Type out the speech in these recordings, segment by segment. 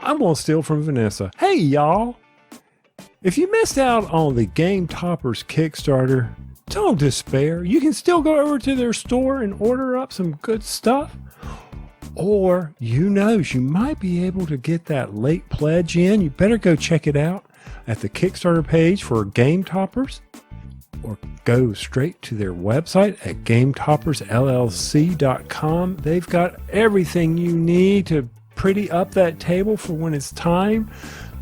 I'm going to steal from Vanessa. Hey, y'all. If you missed out on the Game Toppers Kickstarter, don't despair. You can still go over to their store and order up some good stuff. Or, you might be able to get that late pledge in. You better go check it out at the Kickstarter page for Game Toppers. Or go straight to their website at GameToppersLLC.com. They've got everything you need to pretty up that table for when it's time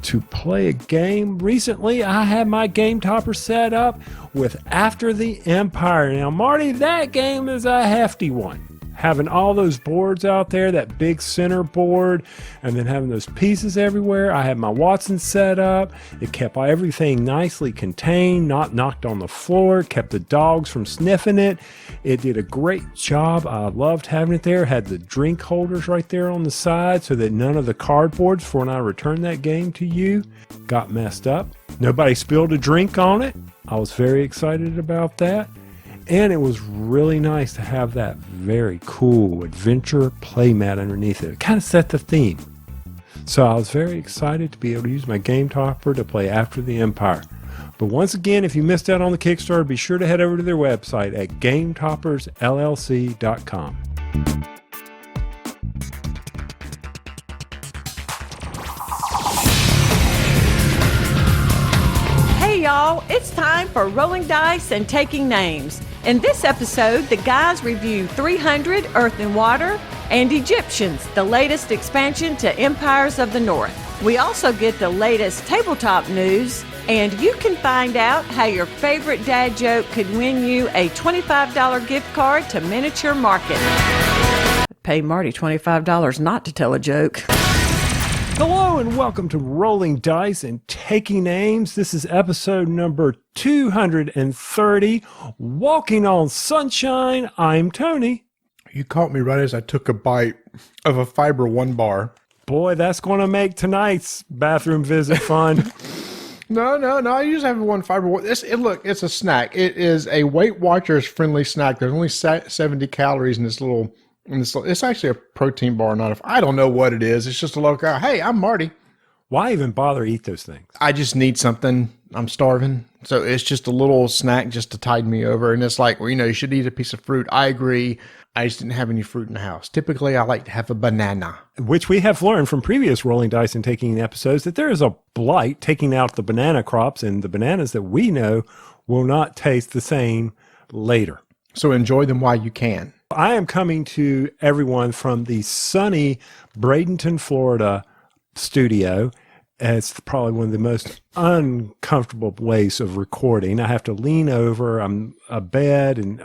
to play a game. Recently, I had my Game Topper set up with After the Empire. Now, Marty, that game is a hefty one. Having all those boards out there, that big center board, and then having those pieces everywhere. I had my Watson set up. It kept everything nicely contained, not knocked on the floor, kept the dogs from sniffing it. It did a great job. I loved having it there. Had the drink holders right there on the side so that none of the cardboards for when I returned that game to you got messed up. Nobody spilled a drink on it. I was very excited about that. And it was really nice to have that very cool adventure playmat underneath it. It kind of set the theme. So I was very excited to be able to use my Game Topper to play After the Empire. But once again, if you missed out on the Kickstarter, be sure to head over to their website at GameToppersLLC.com. Hey y'all, it's time for Rolling Dice and Taking Names. In this episode, the guys review 300 Earth and Water and Egyptians, the latest expansion to Empires of the North. We also get the latest tabletop news, and you can find out how your favorite dad joke could win you a $25 gift card to Miniature Market. Pay Marty $25 not to tell a joke. Hello and welcome to Rolling Dice and Taking Names. This is episode number 230, Walking on Sunshine. I'm Tony. You caught me right as I took a bite of a Fiber One bar. Boy, that's going to make tonight's bathroom visit fun. No. I usually have one Fiber One. Look, it's a snack. It is a Weight Watchers friendly snack. There's only 70 calories in this little... It's actually a protein bar, I don't know what it is. It's just a local. Hey, I'm Marty. Why even bother eat those things? I just need something. I'm starving. So it's just a little snack just to tide me over. And it's like, well, you should eat a piece of fruit. I agree. I just didn't have any fruit in the house. Typically, I like to have a banana. Which we have learned from previous Rolling Dice and Taking episodes that there is a blight taking out the banana crops, and the bananas that we know will not taste the same later. So enjoy them while you can. I am coming to everyone from the sunny Bradenton, Florida studio. It's probably one of the most uncomfortable ways of recording. I have to lean over. I'm a bed, and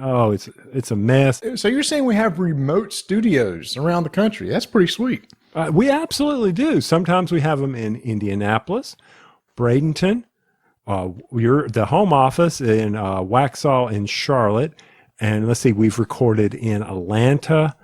it's a mess. So you're saying we have remote studios around the country? That's pretty sweet. We absolutely do. Sometimes we have them in Indianapolis, Bradenton. The home office in Waxhaw in Charlotte. And let's see, we've recorded in Atlanta.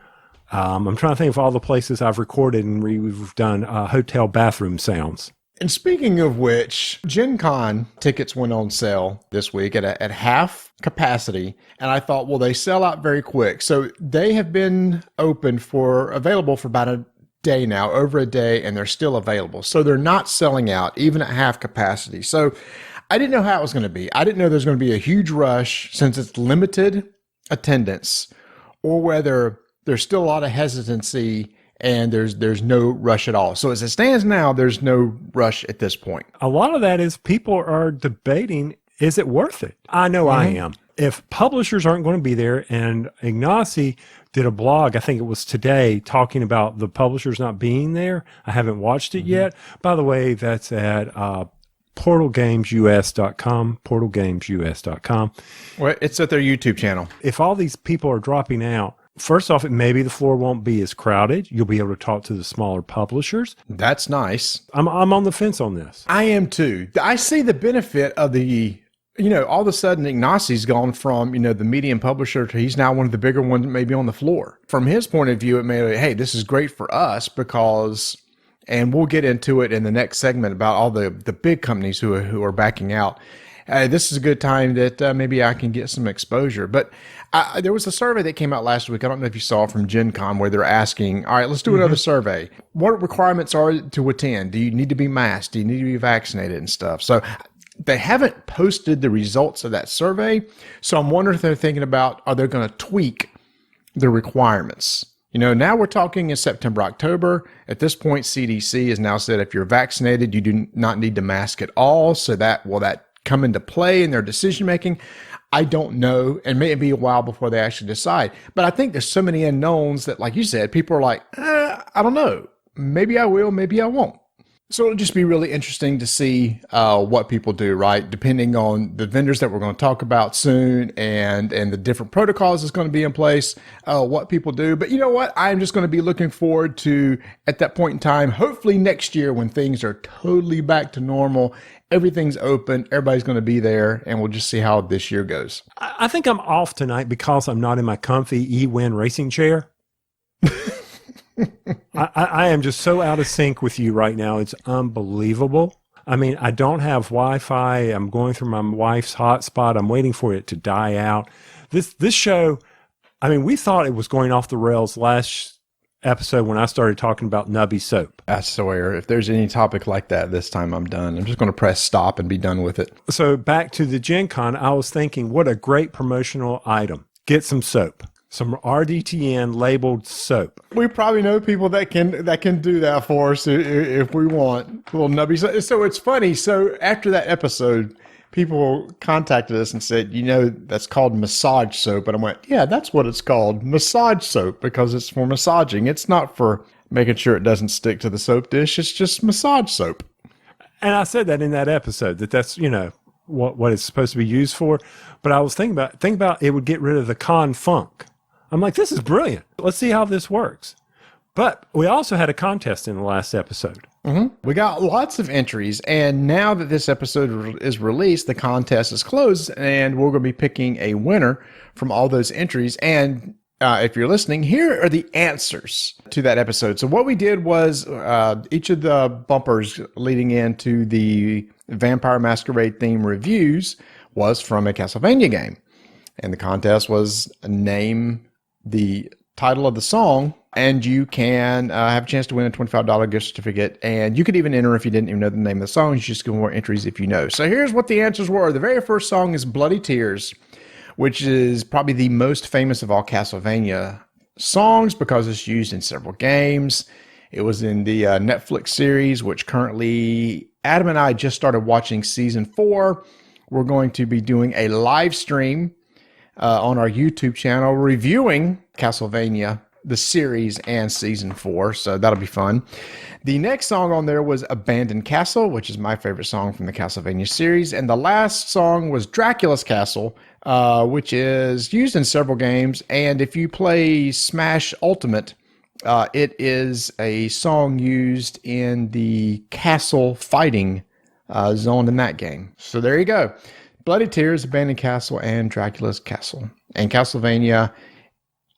I'm trying to think of all the places I've recorded, and we've done hotel bathroom sounds. And speaking of which, Gen Con tickets went on sale this week at half capacity. And I thought, well, they sell out very quick. So they have been available for about a day now, over a day, and they're still available. So they're not selling out, even at half capacity. So I didn't know how it was going to be. I didn't know there's going to be a huge rush since it's limited attendance, or whether there's still a lot of hesitancy and there's no rush at all. So as it stands now, there's no rush at this point. A lot of that is people are debating, is it worth it? I know I am. If publishers aren't going to be there, and Ignacy did a blog, I think it was today, talking about the publishers not being there. I haven't watched it yet. By the way, that's at portalgamesus.com, portalgamesus.com. Well, it's at their YouTube channel. If all these people are dropping out, first off, maybe the floor won't be as crowded. You'll be able to talk to the smaller publishers. That's nice. I'm on the fence on this. I am too. I see the benefit of the, all of a sudden Ignacy's gone from, the medium publisher to he's now one of the bigger ones maybe on the floor. From his point of view, it may be, hey, this is great for us because... And we'll get into it in the next segment about all the big companies who are backing out. this is a good time that maybe I can get some exposure. But there was a survey that came out last week. I don't know if you saw from Gen Con where they're asking, all right, let's do another survey. What requirements are to attend? Do you need to be masked? Do you need to be vaccinated and stuff? So they haven't posted the results of that survey. So I'm wondering if they're thinking about, are they going to tweak the requirements? You know, now we're talking in September, October. At this point, CDC has now said if you're vaccinated, you do not need to mask at all. So will that come into play in their decision making? I don't know. And may be a while before they actually decide. But I think there's so many unknowns that, like you said, people are like, I don't know. Maybe I will, maybe I won't. So it'll just be really interesting to see what people do, right? Depending on the vendors that we're going to talk about soon and the different protocols that's going to be in place, what people do. But you know what? I'm just going to be looking forward to, at that point in time, hopefully next year when things are totally back to normal, everything's open, everybody's going to be there, and we'll just see how this year goes. I think I'm off tonight because I'm not in my comfy E-Win racing chair. I am just so out of sync with you right now. It's unbelievable. I mean, I don't have Wi-Fi. I'm going through my wife's hotspot. I'm waiting for it to die out. This show, I mean, we thought it was going off the rails last episode when I started talking about Nubby soap. I swear, if there's any topic like that this time, I'm done. I'm just going to press stop and be done with it. So back to the Gen Con, I was thinking, what a great promotional item. Get some soap. Some RDTN labeled soap. We probably know people that can do that for us if we want. Little nubbies. So it's funny. So after that episode, people contacted us and said, you know, that's called massage soap. And I went, yeah, that's what it's called. Massage soap, because it's for massaging. It's not for making sure it doesn't stick to the soap dish. It's just massage soap. And I said that in that episode, that's, you know, what it's supposed to be used for. But I was thinking about it would get rid of the con funk. I'm like, this is brilliant. Let's see how this works. But we also had a contest in the last episode. Mm-hmm. We got lots of entries. And now that this episode is released, the contest is closed. And we're going to be picking a winner from all those entries. And if you're listening, here are the answers to that episode. So what we did was each of the bumpers leading into the Vampire Masquerade theme reviews was from a Castlevania game. And the contest was name the title of the song, and you can have a chance to win a $25 gift certificate. And you could even enter if you didn't even know the name of the song. You just get more entries if you know. So here's what the answers were. The very first song is Bloody Tears, which is probably the most famous of all Castlevania songs because it's used in several games. It was in the Netflix series, which currently Adam and I just started watching season 4. We're going to be doing a live stream on our YouTube channel reviewing Castlevania, the series, and season 4. So that'll be fun. The next song on there was Abandoned Castle, which is my favorite song from the Castlevania series. And the last song was Dracula's Castle, which is used in several games. And if you play Smash Ultimate, it is a song used in the castle fighting zone in that game. So there you go. Bloody Tears, Abandoned Castle, and Dracula's Castle. And Castlevania,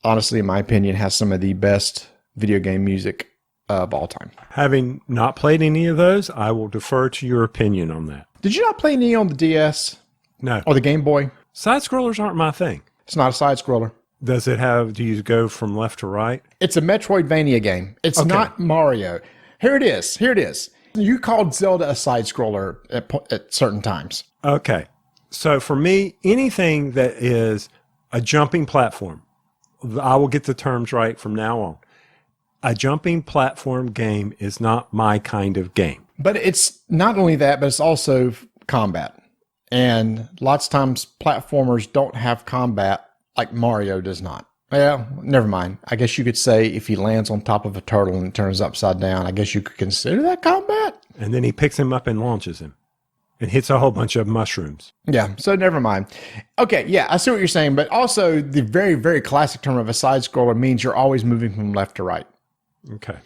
honestly, in my opinion, has some of the best video game music of all time. Having not played any of those, I will defer to your opinion on that. Did you not play any on the DS? No. Or the Game Boy? Side-scrollers aren't my thing. It's not a side-scroller. Does it have, do you go from left to right? It's a Metroidvania game. It's not Mario. Here it is. You called Zelda a side-scroller at certain times. Okay. So for me, anything that is a jumping platform, I will get the terms right from now on. A jumping platform game is not my kind of game. But it's not only that, but it's also combat. And lots of times platformers don't have combat like Mario does not. Well, never mind. I guess you could say if he lands on top of a turtle and turns upside down, I guess you could consider that combat. And then he picks him up and launches him and hits a whole bunch of mushrooms. Yeah, so never mind. Okay, yeah, I see what you're saying. But also the very, very classic term of a side-scroller means you're always moving from left to right. Okay.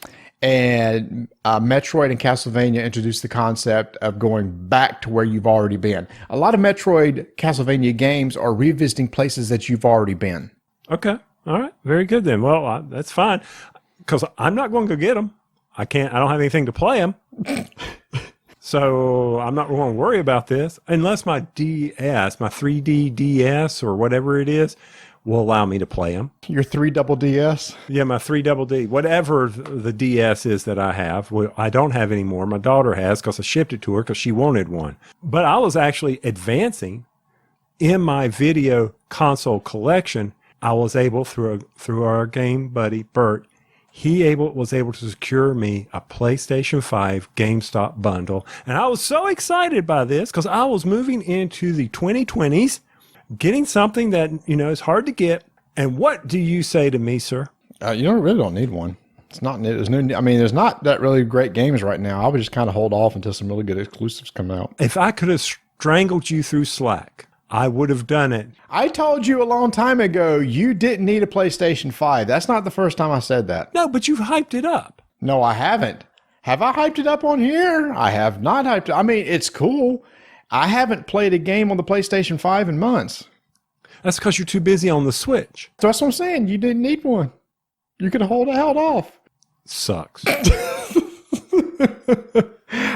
And Metroid and Castlevania introduced the concept of going back to where you've already been. A lot of Metroid Castlevania games are revisiting places that you've already been. Okay. All right. Very good then. Well, that's fine because I'm not going to go get them. I don't have anything to play them. So I'm not going to worry about this unless my DS, my 3D DS or whatever it is, will allow me to play them. Your 3 double DS? Yeah, my 3 double D, whatever the DS is that I have. Well, I don't have anymore. My daughter has because I shipped it to her because she wanted one. But I was actually advancing in my video console collection. I was able, through our game buddy, Bert, was able to secure me a PlayStation 5 GameStop bundle. And I was so excited by this because I was moving into the 2020s, getting something that, is hard to get. And what do you say to me, sir? You really don't need one. It's not. There's no. I mean, there's not that really great games right now. I would just kind of hold off until some really good exclusives come out. If I could have strangled you through Slack, I would have done it. I told you a long time ago you didn't need a PlayStation 5. That's not the first time I said that. No, but you've hyped it up. No, I haven't. Have I hyped it up on here? I have not hyped it. I mean, it's cool. I haven't played a game on the PlayStation 5 in months. That's because you're too busy on the Switch. So that's what I'm saying. You didn't need one. You could have held off. Sucks.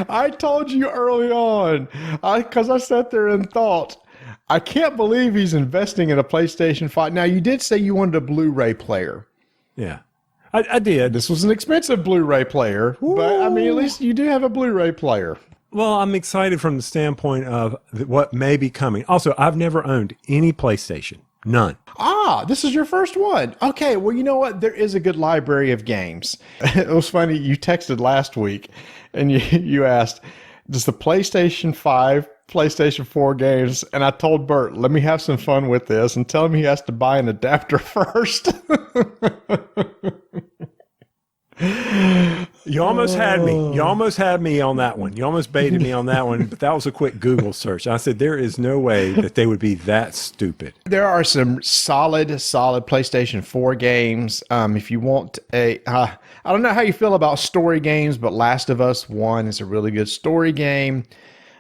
I told you early on, because I sat there and thought, I can't believe he's investing in a PlayStation 5. Now, you did say you wanted a Blu-ray player. Yeah, I did. This was an expensive Blu-ray player, but I mean, at least you do have a Blu-ray player. Well, I'm excited from the standpoint of what may be coming. Also, I've never owned any PlayStation. None. Ah, this is your first one. Okay, well, you know what? There is a good library of games. It was funny. You texted last week, and you asked, does the PlayStation 5, PlayStation 4 games? And I told Bert, let me have some fun with this and tell him he has to buy an adapter first. You almost had me. You almost had me on that one. You almost baited me on that one, but that was a quick Google search. I said, there is no way that they would be that stupid. There are some solid PlayStation 4 games. If you want I don't know how you feel about story games, but Last of Us 1 is a really good story game.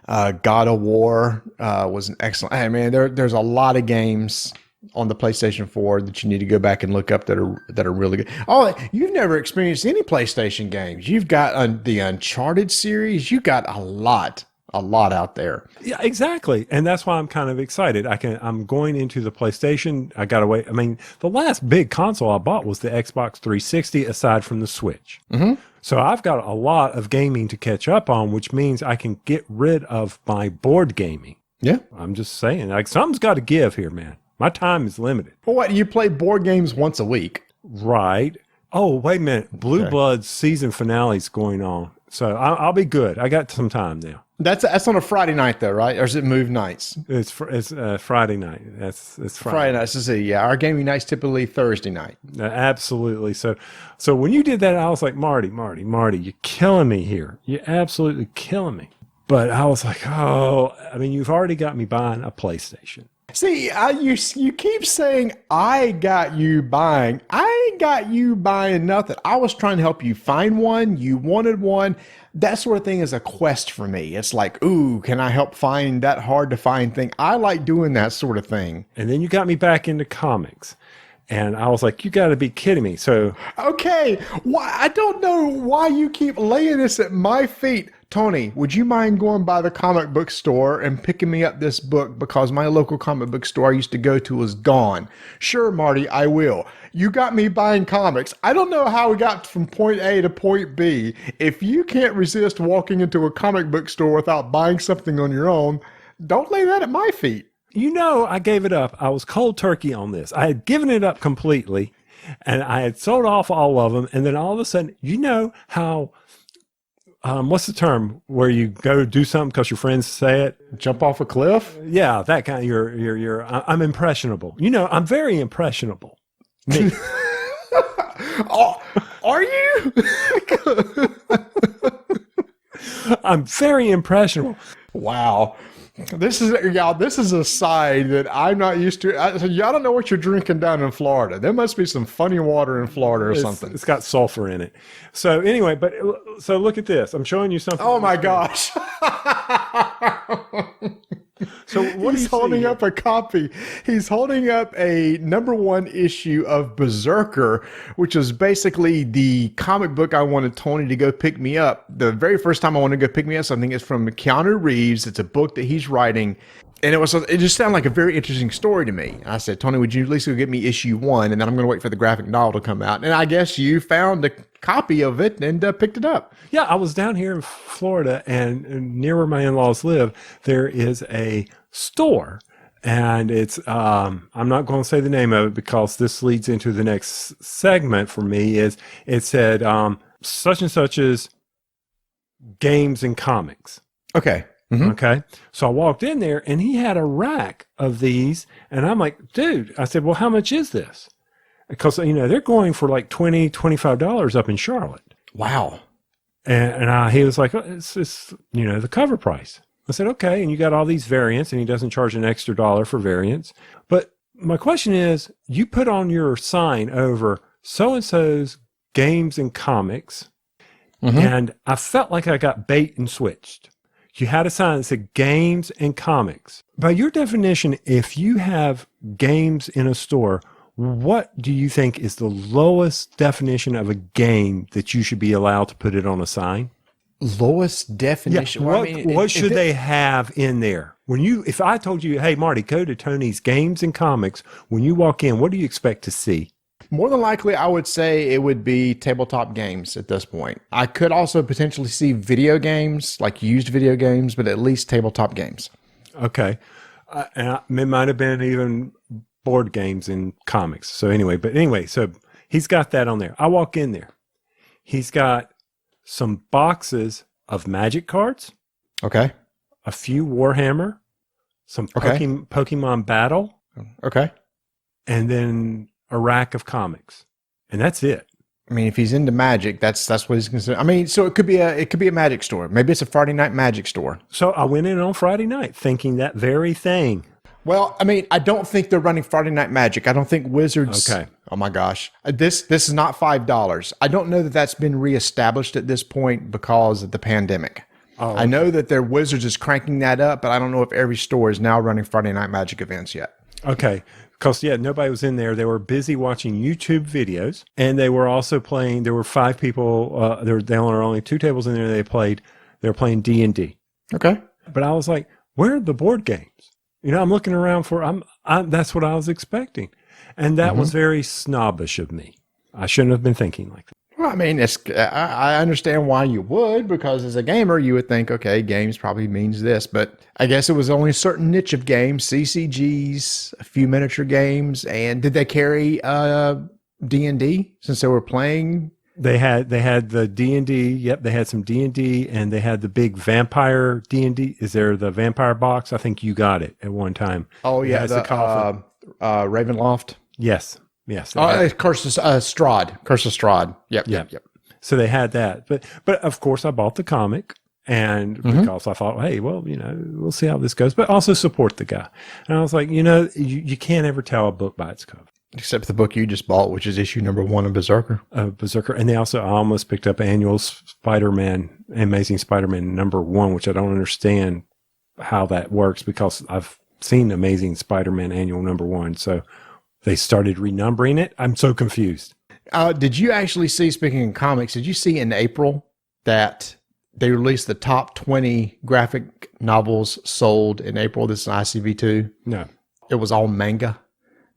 God of War was an excellent. Hey, man, there's a lot of games on the PlayStation 4 that you need to go back and look up that are really good. Oh, you've never experienced any PlayStation games. You've got the Uncharted series. You got a lot out there. Yeah, exactly. And that's why I'm kind of excited. I'm going into the PlayStation. I got away. I mean, the last big console I bought was the Xbox 360 aside from the Switch. Mm-hmm. So I've got a lot of gaming to catch up on, which means I can get rid of my board gaming. Yeah. I'm just saying, like, something's got to give here, man. My time is limited. Well, what, you play board games once a week? Right. Oh, wait a minute. Blue Bloods season finale is going on. So I'll be good. I got some time now. That's on a Friday night, though, right? Or is it moved nights? It's Friday night. It's Friday nights. So yeah, our gaming night's typically Thursday night. Absolutely. So when you did that, I was like, Marty, you're killing me here. You're absolutely killing me. But I was like, oh, I mean, you've already got me buying a PlayStation. See, you keep saying I got you buying. I ain't got you buying nothing. I was trying to help you find one. You wanted one. That sort of thing is a quest for me. It's like, ooh, can I help find that hard to find thing? I like doing that sort of thing. And then you got me back into comics. And I was like, you got to be kidding me. So, okay, I don't know why you keep laying this at my feet. Tony, would you mind going by the comic book store and picking me up this book because my local comic book store I used to go to is gone? Sure, Marty, I will. You got me buying comics. I don't know how we got from point A to point B. If you can't resist walking into a comic book store without buying something on your own, don't lay that at my feet. You know, I gave it up. I was cold turkey on this. I had given it up completely, and I had sold off all of them. And then all of a sudden, you know how, what's the term where you go do something because your friends say it? Jump off a cliff? Yeah, that kind of, I'm impressionable. You know, I'm very impressionable. Me. Oh, are you? I'm very impressionable. Wow. This is a side that I'm not used to. Y'all don't know what you're drinking down in Florida. There must be some funny water in Florida or something. It's got sulfur in it. So anyway, so look at this. I'm showing you something. Oh my gosh. So what He's holding up a copy. He's holding up a #1 issue of Berserker, which is basically the comic book I wanted Tony to go pick me up. The very first time I wanted to go pick me up something is from Keanu Reeves. It's a book that he's writing. And it just sounded like a very interesting story to me. I said, Tony, would you at least go get me issue 1? And then I'm going to wait for the graphic novel to come out. And I guess you found a copy of it and picked it up. Yeah, I was down here in Florida, and near where my in-laws live, there is a store. And it's, I'm not going to say the name of it because this leads into the next segment for me, is it said such and such as games and comics. Okay. Mm-hmm. Okay. So I walked in there and he had a rack of these. And I'm like, dude, I said, well, how much is this? Because, they're going for like $20, $25 up in Charlotte. Wow. And he was like, oh, it's the cover price. I said, okay. And you got all these variants, and he doesn't charge an extra $1 for variants. But my question is, you put on your sign over so-and-so's games and comics. Mm-hmm. And I felt like I got bait and switched. You had a sign that said games and comics. By your definition, if you have games in a store, what do you think is the lowest definition of a game that you should be allowed to put it on a sign? Lowest definition? Yeah. What should they have in there? If I told you, hey, Marty, go to Tony's Games and Comics, when you walk in, what do you expect to see? More than likely, I would say it would be tabletop games at this point. I could also potentially see video games, like used video games, but at least tabletop games. Okay. And it might have been even board games and comics. So so he's got that on there. I walk in there. He's got some boxes of Magic cards. Okay. A few Warhammer. Some Pokemon Battle. Okay. And then a rack of comics, and that's it. I mean, if he's into Magic, that's what he's considered. I mean, so it could be a Magic store. Maybe it's a Friday night Magic store. So I went in on Friday night thinking that very thing. Well, I mean, I don't think they're running Friday night Magic. I don't think Wizards. Okay. Oh my gosh, this is not $5. I don't know that that's been reestablished at this point because of the pandemic. Oh, okay. I know that their Wizards is cranking that up, but I don't know if every store is now running Friday night Magic events yet. Okay. Because, nobody was in there. They were busy watching YouTube videos, and they were also playing. There were 5 people. There were only 2 tables in there. They were playing D&D. Okay. But I was like, where are the board games? I'm looking around that's what I was expecting. And that was very snobbish of me. I shouldn't have been thinking like that. Well, I mean, I understand why you would, because as a gamer, you would think, okay, games probably means this, but I guess it was only a certain niche of games, CCGs, a few miniature games, and did they carry D&D since they were playing? They had the D&D. Yep, they had some D&D, and they had the big vampire D&D. Is there the vampire box? I think you got it at one time. Oh yeah, the Ravenloft. Yes. Curse of Strahd. Yep. So they had that, but of course I bought the comic, and because I thought, hey, well, we'll see how this goes, but also support the guy. And I was like, you can't ever tell a book by its cover. Except the book you just bought, which is issue #1 of Berserker. And I almost picked up annual Spider-Man, Amazing Spider-Man #1, which I don't understand how that works because I've seen Amazing Spider-Man annual #1. So they started renumbering it. I'm so confused. Did you actually see, speaking of comics, did you see in April that they released the top 20 graphic novels sold in April? This is ICV2. No. It was all manga.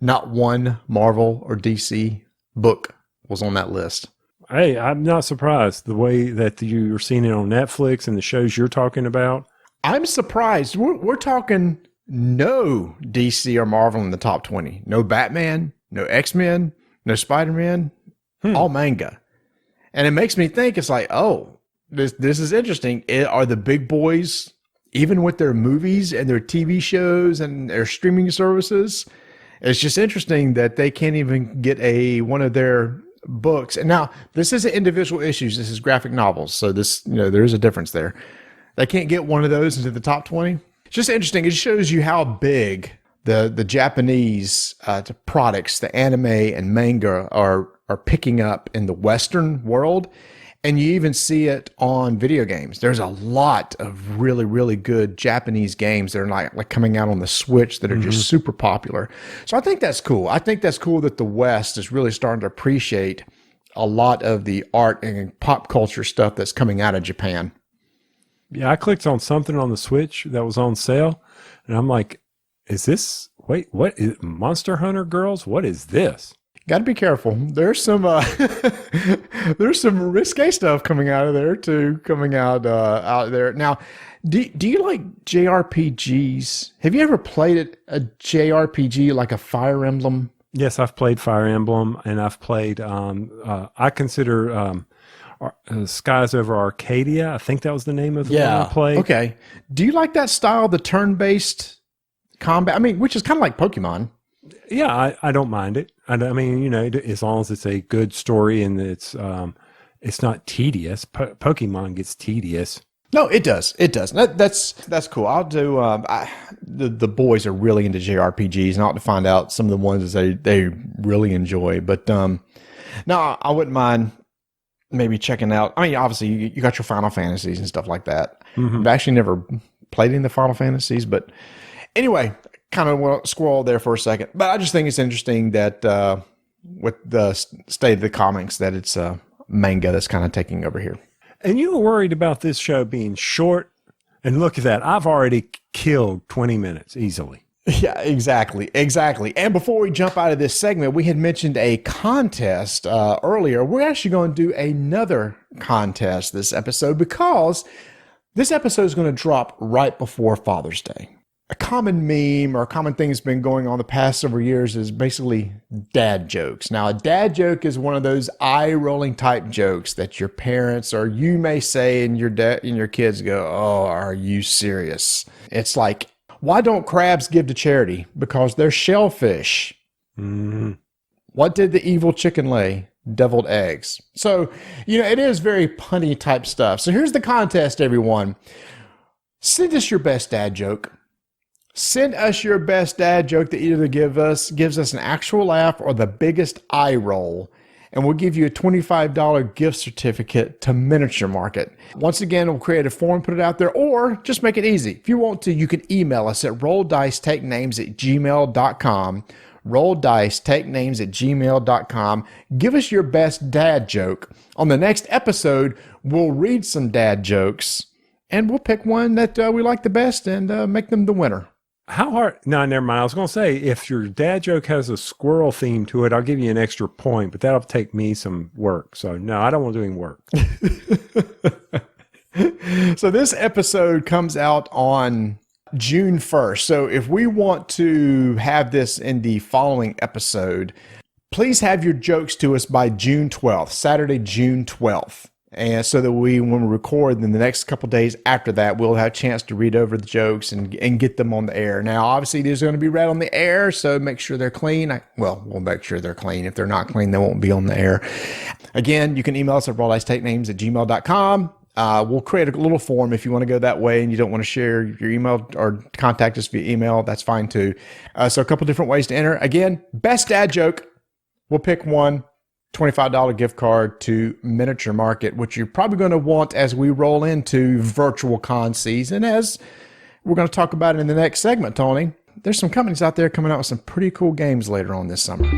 Not one Marvel or DC book was on that list. Hey, I'm not surprised the way that you're seeing it on Netflix and the shows you're talking about. I'm surprised. We're talking no DC or Marvel in the top 20. No Batman, no X-Men, no Spider-Man, all manga. And it makes me think, it's like, oh, this is interesting. Are the big boys, even with their movies and their TV shows and their streaming services, it's just interesting that they can't even get one of their books. And now this isn't individual issues. This is graphic novels. So this, there is a difference there. They can't get one of those into the top 20. It's just interesting. It shows you how big the Japanese products, the anime and manga are picking up in the Western world. And you even see it on video games. There's a lot of really, really good Japanese games that are like coming out on the Switch that are just super popular. So I think that's cool. I think that's cool that the West is really starting to appreciate a lot of the art and pop culture stuff that's coming out of Japan. Yeah, I clicked on something on the Switch that was on sale, and I'm like, what is Monster Hunter Girls? What is this? Got to be careful. There's some there's some risque stuff coming out of there too. Coming out there now. Do you like JRPGs? Have you ever played a JRPG like a Fire Emblem? Yes, I've played Fire Emblem, and I've played. I consider Skies Over Arcadia. I think that was the name of the one I played. Okay. Do you like that style, the turn-based combat? I mean, which is kind of like Pokemon. Yeah, I don't mind it. I mean, you know, as long as it's a good story and it's not tedious. Pokemon gets tedious. No, it does. It does. That's cool. I'll do. The boys are really into JRPGs, and I'll have to find out some of the ones that they really enjoy. But no, I wouldn't mind maybe checking out. I mean, obviously you got your Final Fantasies and stuff like that. I've actually never played any of the Final Fantasies, but anyway. Kind of want to squirrel there for a second, but I just think it's interesting that with the state of the comics that it's manga that's kind of taking over here. And you were worried about this show being short, and look at that. I've already killed 20 minutes easily. Yeah, exactly. And before we jump out of this segment, we had mentioned a contest earlier. We're actually going to do another contest this episode because this episode is going to drop right before Father's Day. A common meme or a common thing that's been going on the past several years is basically dad jokes. Now, a dad joke is one of those eye-rolling type jokes that your parents or you may say and your kids go, "Oh, are you serious?" It's like, why don't crabs give to charity? Because they're shellfish. What did the evil chicken lay? Deviled eggs. So, you know, it is very punny type stuff. So here's the contest, everyone. Send us your best dad joke. Send us your best dad joke that either gives us an actual laugh or the biggest eye roll, and we'll give you a $25 gift certificate to Miniature Market. Once again, we'll create a form, put it out there, or just make it easy. If you want to, you can email us at rolldicetakenames@gmail.com. rolldicetakenames@gmail.com. Give us your best dad joke. On the next episode, we'll read some dad jokes, and we'll pick one that we like the best and make them the winner. How hard? No, never mind. I was going to say, if your dad joke has a squirrel theme to it, I'll give you an extra point, but that'll take me some work. So no, I don't want to do any work. So this episode comes out on June 1st. So if we want to have this in the following episode, please have your jokes to us by June 12th, Saturday, June 12th. And so that when we record in the next couple days after that, we'll have a chance to read over the jokes and get them on the air. Now, obviously, these are going to be read on the air, so make sure they're clean. We'll make sure they're clean. If they're not clean, they won't be on the air. Again, you can email us at rolldicetakenames@gmail.com. We'll create a little form if you want to go that way and you don't want to share your email or contact us via email. That's fine too. So a couple different ways to enter. Again, best dad joke. We'll pick one. $25 gift card to Miniature Market, which you're probably going to want as we roll into virtual con season, as we're going to talk about it in the next segment, Tony. There's some companies out there coming out with some pretty cool games later on this summer.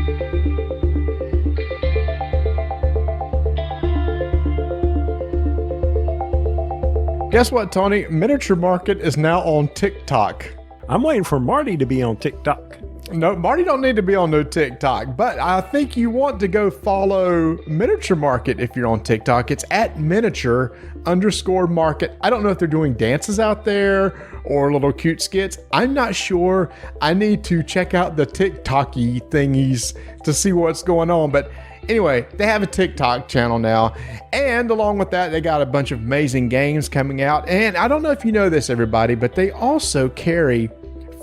Guess what, Tony? Miniature Market is now on TikTok. I'm waiting for Marty to be on TikTok. No, Marty don't need to be on no TikTok, but I think you want to go follow Miniature Market if you're on TikTok. It's at @miniature_market. I don't know if they're doing dances out there or little cute skits. I'm not sure. I need to check out the TikTok-y thingies to see what's going on, but anyway, they have a TikTok channel now, and along with that, they got a bunch of amazing games coming out. And I don't know if you know this, everybody, but they also carry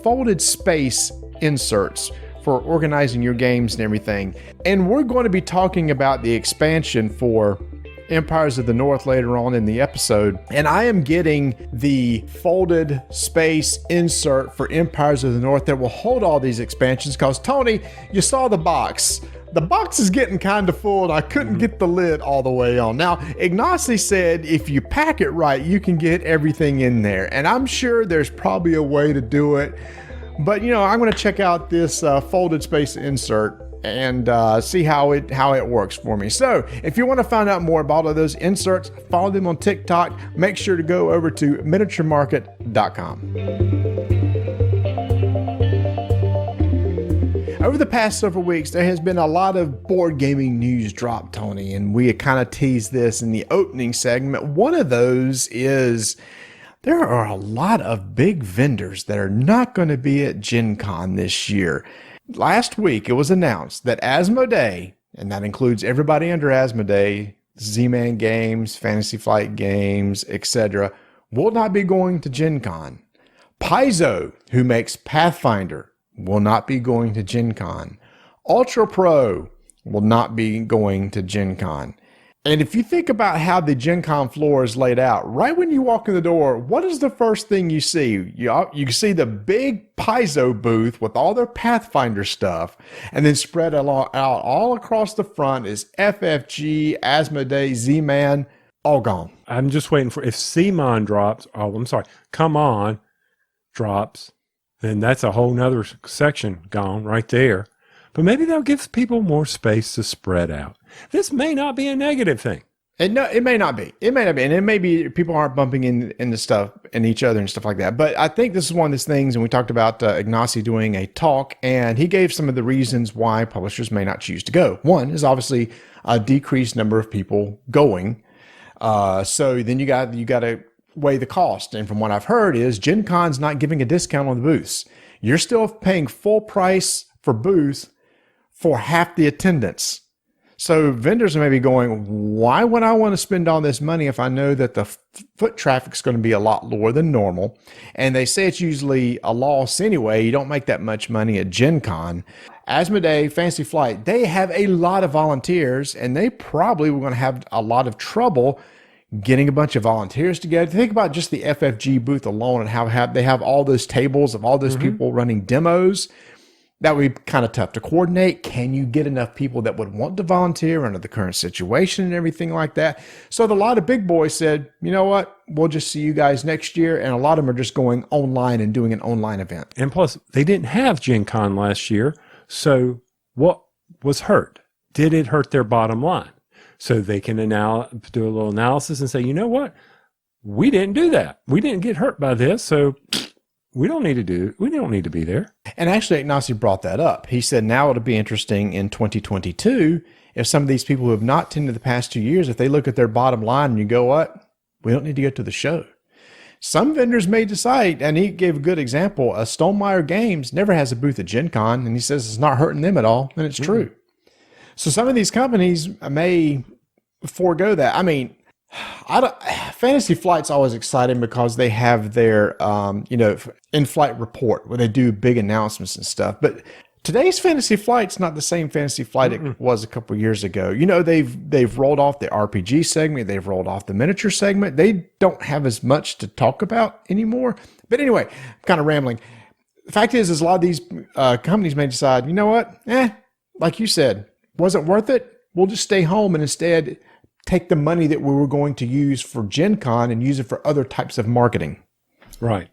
folded space inserts for organizing your games and everything. And we're going to be talking about the expansion for Empires of the North later on in the episode. And I am getting the folded space insert for Empires of the North that will hold all these expansions because, Tony, you saw the box. the box is getting kind of full and I couldn't get the lid all the way on. Now, Ignacy said if you pack it right, you can get everything in there. And I'm sure there's probably a way to do it. But, I'm going to check out this folded space insert and see how it works for me. So if you want to find out more about all those inserts, follow them on TikTok. Make sure to go over to miniaturemarket.com. Over the past several weeks, there has been a lot of board gaming news drop, Tony, and we kind of teased this in the opening segment. One of those is there are a lot of big vendors that are not going to be at Gen Con this year. Last week, it was announced that Asmodee, and that includes everybody under Asmodee, Z-Man Games, Fantasy Flight Games, etc., will not be going to Gen Con. Paizo, who makes Pathfinder, will not be going to Gen Con. Ultra Pro will not be going to Gen Con. And if you think about how the Gen Con floor is laid out, right when you walk in the door, what is the first thing you see? You see the big Paizo booth with all their Pathfinder stuff, and then spread out all across the front is FFG, Asmodee, Z-Man, all gone. I'm just waiting for if CMON drops. Oh, I'm sorry. Come On drops. Then that's a whole nother section gone right there. But maybe that'll give people more space to spread out. This may not be a negative thing. No, it may not be. It may not be. And it may be people aren't bumping into stuff and each other and stuff like that. But I think this is one of those things, and we talked about Ignacy doing a talk, and he gave some of the reasons why publishers may not choose to go. One is obviously a decreased number of people going. So then you got to weigh the cost. And from what I've heard is Gen Con's not giving a discount on the booths. You're still paying full price for booths for half the attendance. So vendors are maybe going, why would I want to spend all this money if I know that the foot traffic is going to be a lot lower than normal? And they say it's usually a loss anyway. You don't make that much money at Gen Con. Asmodee, Fantasy Flight, they have a lot of volunteers, and they probably were going to have a lot of trouble getting a bunch of volunteers together. Think about just the FFG booth alone and how they have all those tables of all those people running demos. That would be kind of tough to coordinate. Can you get enough people that would want to volunteer under the current situation and everything like that? So a lot of big boys said, you know what, we'll just see you guys next year. And a lot of them are just going online and doing an online event. And plus, they didn't have Gen Con last year. So what was hurt? Did it hurt their bottom line? So they can do a little analysis and say, you know what? We didn't do that. We didn't get hurt by this. So we don't need to be there. And actually, Ignacy brought that up. He said now it'll be interesting in 2022 if some of these people who have not attended the past 2 years, if they look at their bottom line and you go, what? We don't need to go to the show. Some vendors may decide, and he gave a good example, Stonemeyer Games never has a booth at Gen Con, and he says it's not hurting them at all, and it's true. So some of these companies may forego that. I mean, Fantasy Flight's always exciting because they have their, in-flight report where they do big announcements and stuff. But today's Fantasy Flight's not the same Fantasy Flight it was a couple years ago. They've rolled off the RPG segment. They've rolled off the miniature segment. They don't have as much to talk about anymore. But anyway, I'm kind of rambling. The fact is a lot of these companies may decide, you know what? Like you said, wasn't worth it. We'll just stay home and instead take the money that we were going to use for Gen Con and use it for other types of marketing. Right.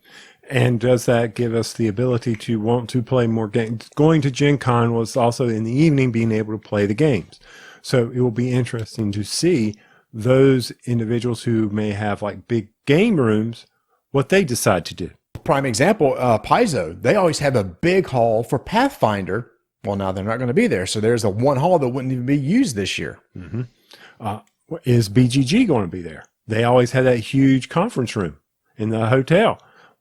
And does that give us the ability to want to play more games? Going to Gen Con was also in the evening being able to play the games. So it will be interesting to see those individuals who may have like big game rooms, what they decide to do. Prime example, Paizo. They always have a big hall for Pathfinder. Well, now they're not going to be there. So there's a one hall that wouldn't even be used this year. Is BGG going to be there? They always had that huge conference room in the hotel.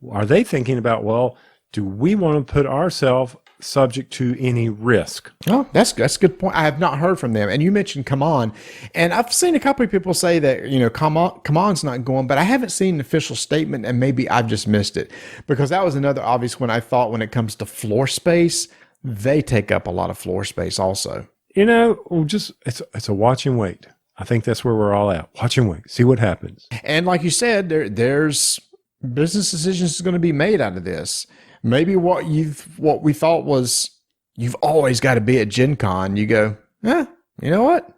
Are they thinking about, well, do we want to put ourselves subject to any risk? Oh, that's a good point. I have not heard from them. And you mentioned Come On. And I've seen a couple of people say that, Come On's not going, but I haven't seen an official statement, and maybe I've just missed it. Because that was another obvious one I thought when it comes to floor space, they take up a lot of floor space also. It's a watch and wait. I think that's where we're all at. Watch and wait. See what happens. And like you said, there's business decisions going to be made out of this. Maybe what we thought was you've always got to be at Gen Con. You go, You know what?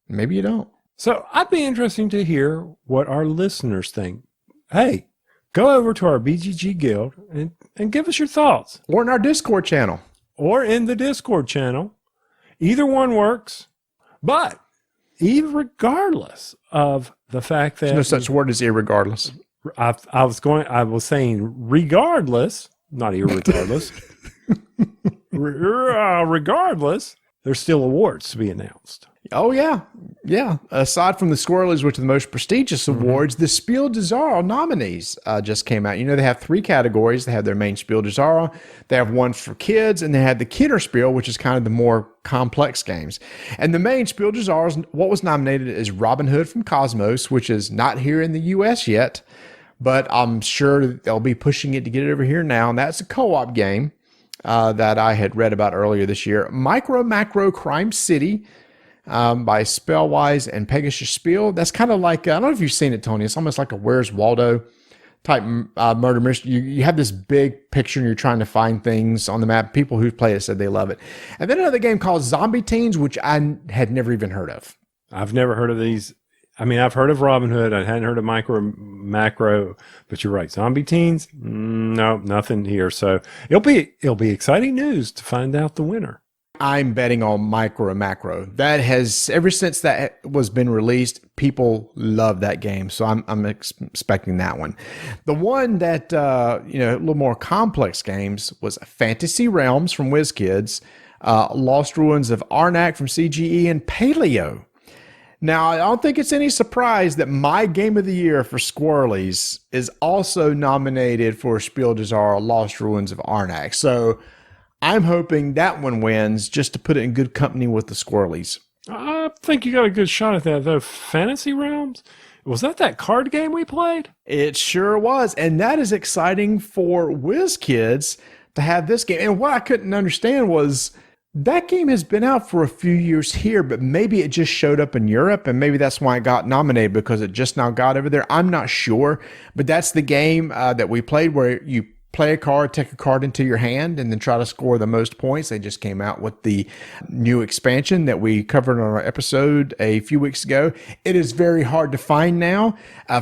Maybe you don't. So I'd be interested to hear what our listeners think. Hey, go over to our BGG Guild and give us your thoughts. Or in our Discord channel. Or in the Discord channel. Either one works. But even regardless of the fact that... There's no such word as irregardless. I was saying regardless, not irregardless. Regardless, there's still awards to be announced. Oh, yeah. Yeah. Aside from the Squirrelies, which are the most prestigious awards, the Spiel Des Jahres nominees just came out. You know, they have 3 categories. They have their main Spiel Des Jahres. They have one for kids, and they have the Kinderspiel, which is kind of the more complex games. And the main Spiel Des Jahres, what was nominated is Robin Hood from Cosmos, which is not here in the U.S. yet, but I'm sure they'll be pushing it to get it over here now. And that's a co-op game that I had read about earlier this year. Micro Macro Crime City, by Spellwise and Pegasus Spiel. That's kind of like, I don't know if you've seen it, Tony. It's almost like a Where's Waldo type murder mystery. You have this big picture and you're trying to find things on the map. People who've played it said they love it. And then another game called Zombie Teens, which I had never even heard of. I've never heard of these. I mean, I've heard of Robin Hood. I hadn't heard of Macro, but you're right. Zombie Teens? No, nothing here. So it'll be exciting news to find out the winner. I'm betting on Micro Macro. That has, ever since that was been released, people love that game. So I'm expecting that one. The one that, a little more complex games was Fantasy Realms from WizKids, Lost Ruins of Arnak from CGE, and Paleo. Now, I don't think it's any surprise that my game of the year for Squirrelies is also nominated for Spiel des Jahres, Lost Ruins of Arnak. So I'm hoping that one wins just to put it in good company with the Squirrelies. I think you got a good shot at that, though. Fantasy Realms? Was that card game we played? It sure was. And that is exciting for WizKids to have this game. And what I couldn't understand was that game has been out for a few years here, but maybe it just showed up in Europe, and maybe that's why it got nominated, because it just now got over there. I'm not sure, but that's the game that we played where you play a card, take a card into your hand, and then try to score the most points. They just came out with the new expansion that we covered on our episode a few weeks ago. It is very hard to find now.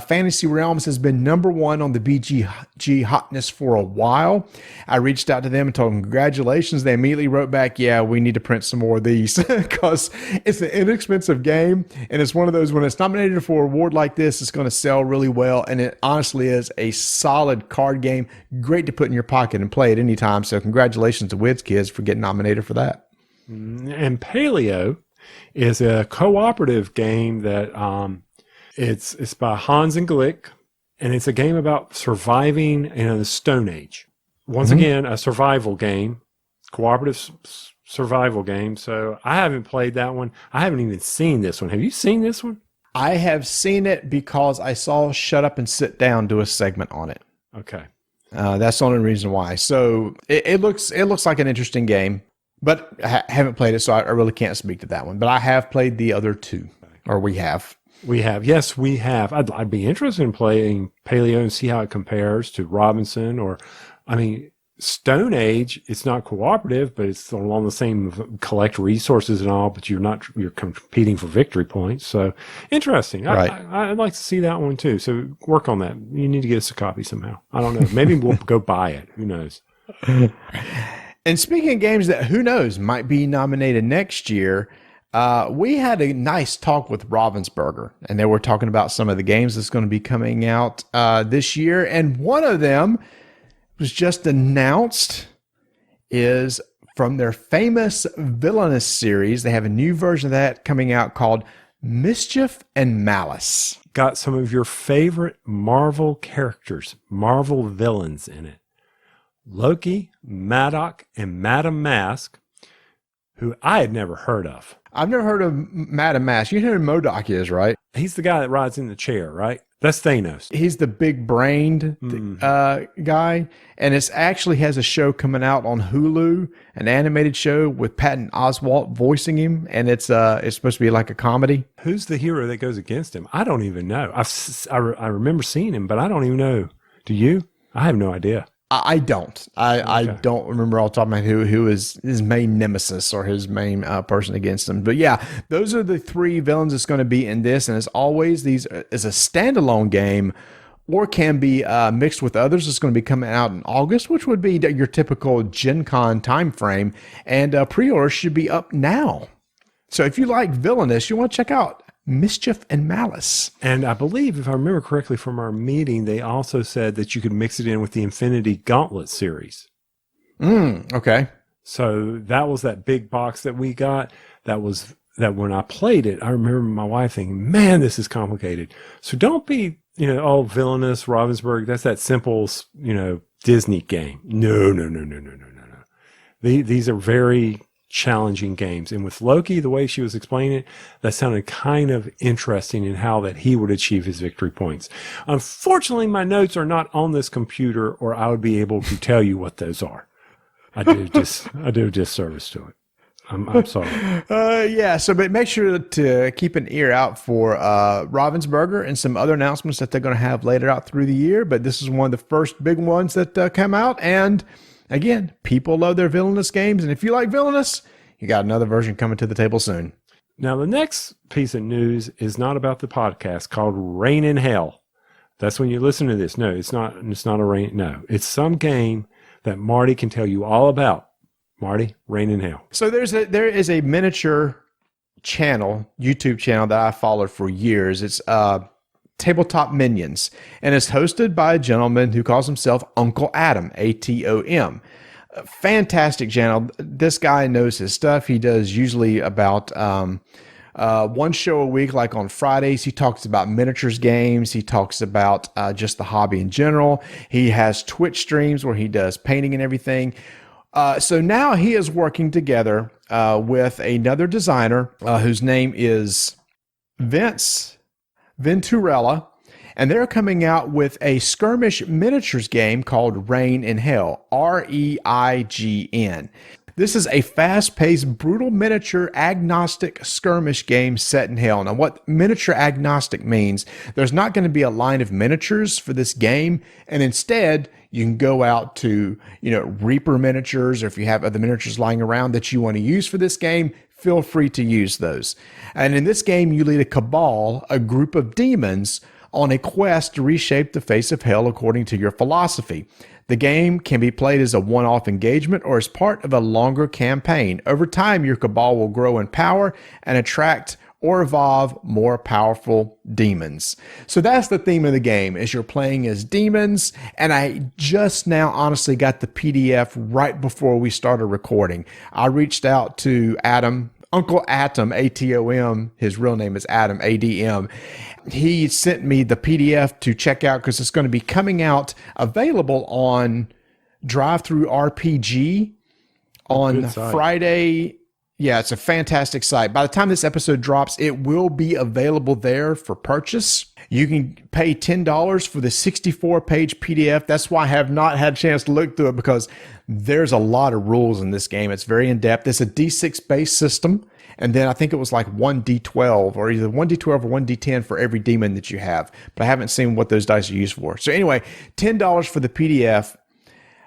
Fantasy Realms has been #1 on the BGG hotness for a while. I reached out to them and told them congratulations. They immediately wrote back, yeah, we need to print some more of these because it's an inexpensive game, and it's one of those, when it's nominated for an award like this, it's going to sell really well, and it honestly is a solid card game. Great to put in your pocket and play at any time. So congratulations to WizKids for getting nominated for that. And Paleo is a cooperative game that it's by Hans and Glick, and it's a game about surviving in the Stone Age. Once again, a survival game, cooperative survival game. So I haven't played that one. I haven't even seen this one. Have you seen this one? I have seen it because I saw Shut Up and Sit Down do a segment on it. Okay. That's the only reason why. So it looks like an interesting game, but I haven't played it, so I really can't speak to that one. But I have played the other two, or we have. We have. Yes, we have. I'd be interested in playing Paleo and see how it compares to Robinson, or, I mean, Stone Age. It's not cooperative, but it's along the same collect resources and all, but you're competing for victory points. So interesting. Right. I'd like to see that one too. So work on that. You need to get us a copy somehow. I don't know. Maybe we'll go buy it. Who knows? And speaking of games that, who knows, might be nominated next year, we had a nice talk with Ravensburger, and they were talking about some of the games that's going to be coming out this year. And one of them was just announced is from their famous Villainous series. They have a new version of that coming out called Mischief and Malice. Got some of your favorite Marvel characters, Marvel villains in it. Loki, Maddox, and Madam Mask, who I had never heard of. I've never heard of Madam Mask. You know who MODOK is, right? He's the guy that rides in the chair, right? That's Thanos. He's the big-brained guy, and it actually has a show coming out on Hulu, an animated show with Patton Oswalt voicing him, and it's supposed to be like a comedy. Who's the hero that goes against him? I don't even know. I remember seeing him, but I don't even know. Do you? I have no idea. I don't. I don't remember all the top of my head who is his main nemesis or his main person against him. But yeah, those are the three villains that's going to be in this. And as always, these is a standalone game or can be mixed with others. It's going to be coming out in August, which would be your typical Gen Con time frame. And pre-order should be up now. So if you like Villainous, you want to check out Mischief and Malice. And I believe, if I remember correctly from our meeting, they also said that you could mix it in with the Infinity Gauntlet series. Okay. So that was that big box that we got. That when I played it, I remember my wife thinking, man, this is complicated. So don't be, Villainous, Ravensburg, that's that simple, Disney game. No. These are very challenging games. And with Loki, the way she was explaining it, that sounded kind of interesting in how that he would achieve his victory points. Unfortunately, my notes are not on this computer, or I would be able to tell you what those are. I do a disservice to it. I'm sorry. But make sure to keep an ear out for Ravensburger and some other announcements that they're going to have later out through the year. But this is one of the first big ones that come out. And again, people love their Villainous games. And if you like Villainous, you got another version coming to the table soon. Now, the next piece of news is not about the podcast called Rain in Hell. That's when you listen to this. No, it's not a rain. No, it's some game that Marty can tell you all about. Marty, Rain in Hell. So there is a miniature channel, YouTube channel that I followed for years. It's Tabletop Minions, and it's hosted by a gentleman who calls himself Uncle Atom, ATOM. Fantastic channel. This guy knows his stuff. He does usually about one show a week, like on Fridays. He talks about miniatures games. He talks about just the hobby in general. He has Twitch streams where he does painting and everything. So now he is working together with another designer whose name is Vince Venturella, and they're coming out with a skirmish miniatures game called Rain in Hell, REIGN. This is a fast-paced, brutal miniature agnostic skirmish game set in hell. Now, what miniature agnostic means, there's not going to be a line of miniatures for this game, and instead, you can go out to, Reaper miniatures, or if you have other miniatures lying around that you want to use for this game, feel free to use those. And in this game, you lead a cabal, a group of demons, on a quest to reshape the face of hell according to your philosophy. The game can be played as a one-off engagement or as part of a longer campaign. Over time, your cabal will grow in power and attract or evolve more powerful demons. So that's the theme of the game, is you're playing as demons. And I just now honestly got the PDF right before we started recording. I reached out to Adam, Uncle Atom, ATOM. His real name is Adam, ADM. He sent me the PDF to check out because it's going to be coming out available on Drive-Thru RPG on Friday. Yeah, it's a fantastic site. By the time this episode drops, it will be available there for purchase. You can pay $10 for the 64-page PDF. That's why I have not had a chance to look through it, because there's a lot of rules in this game. It's very in-depth. It's a D6-based system. And then I think it was like 1d12, or either 1d12 or 1d10 for every demon that you have. But I haven't seen what those dice are used for. So anyway, $10 for the PDF.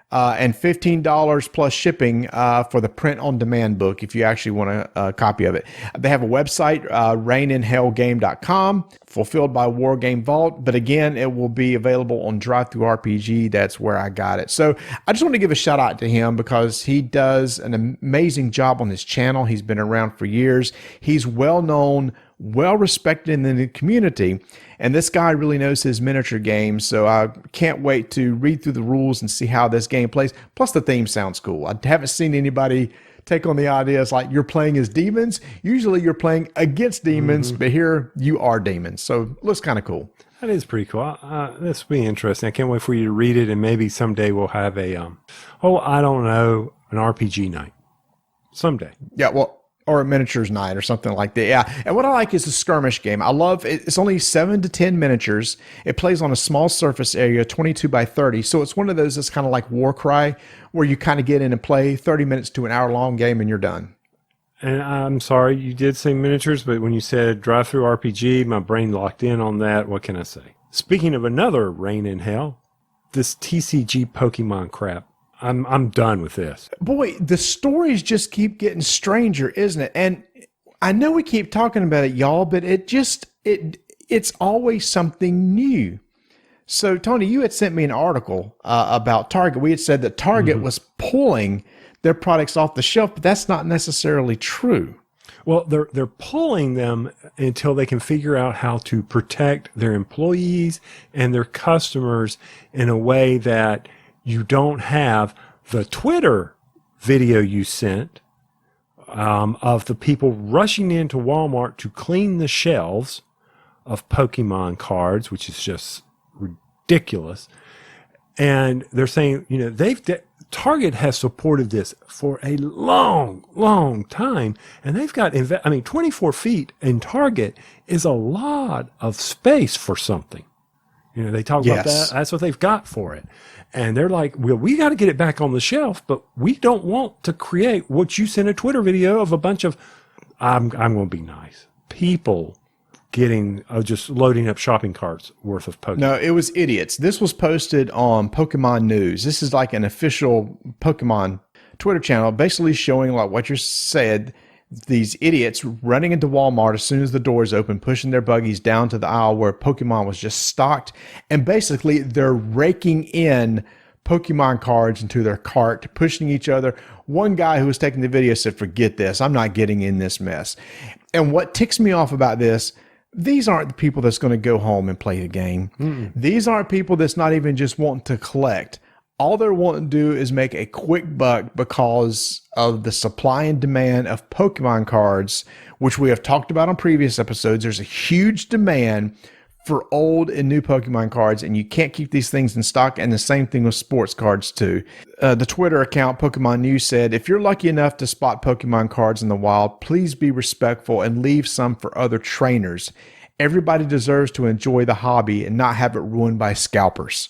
And $15 plus shipping for the print-on-demand book if you actually want a copy of it. They have a website, raininhellgame.com, fulfilled by Wargame Vault. But again, it will be available on Drive-Thru RPG. That's where I got it. So I just want to give a shout out to him because he does an amazing job on his channel. He's been around for years. He's well-known, well-respected in the community. And this guy really knows his miniature games, so I can't wait to read through the rules and see how this game plays. Plus, the theme sounds cool. I haven't seen anybody take on the idea as like you're playing as demons. Usually you're playing against demons, but here you are demons. So it looks kind of cool. That is pretty cool. This will be interesting. I can't wait for you to read it, and maybe someday we'll have an RPG night. Someday. Yeah, well, or a miniatures night or something like that. Yeah. And what I like is the skirmish game. I love it. It's only 7 to 10 miniatures. It plays on a small surface area, 22 by 30. So it's one of those that's kind of like Warcry, where you kind of get in and play 30 minutes to an hour long game and you're done. And I'm sorry, you did say miniatures, but when you said Drive-Thru RPG, my brain locked in on that. What can I say? Speaking of another Rain in Hell, this TCG Pokemon crap. I'm done with this. Boy, the stories just keep getting stranger, isn't it? And I know we keep talking about it, y'all, but it's always something new. So, Tony, you had sent me an article about Target. We had said that Target was pulling their products off the shelf, but that's not necessarily true. Well, they're pulling them until they can figure out how to protect their employees and their customers in a way that you don't have the Twitter video you sent of the people rushing into Walmart to clean the shelves of Pokemon cards, which is just ridiculous. And they're saying, Target has supported this for a long, long time. And they've got, 24 feet in Target is a lot of space for something. They talk about that. That's what they've got for it. And they're like, well, we got to get it back on the shelf, but we don't want to create what you sent a Twitter video of a bunch of, I'm going to be nice, people getting just loading up shopping carts worth of Pokemon. No, it was idiots. This was posted on Pokemon News. This is like an official Pokemon Twitter channel, basically showing like what you said, these idiots running into Walmart as soon as the doors open, pushing their buggies down to the aisle where Pokemon was just stocked. And basically they're raking in Pokemon cards into their cart, pushing each other. One guy who was taking the video said, forget this. I'm not getting in this mess. And what ticks me off about this, these aren't the people that's going to go home and play the game. These aren't people that's not even just wanting to collect. All they're wanting to do is make a quick buck because of the supply and demand of Pokemon cards, which we have talked about on previous episodes. There's a huge demand for old and new Pokemon cards, and you can't keep these things in stock. And the same thing with sports cards too. The Twitter account Pokemon News said, if you're lucky enough to spot Pokemon cards in the wild, please be respectful and leave some for other trainers. Everybody deserves to enjoy the hobby and not have it ruined by scalpers.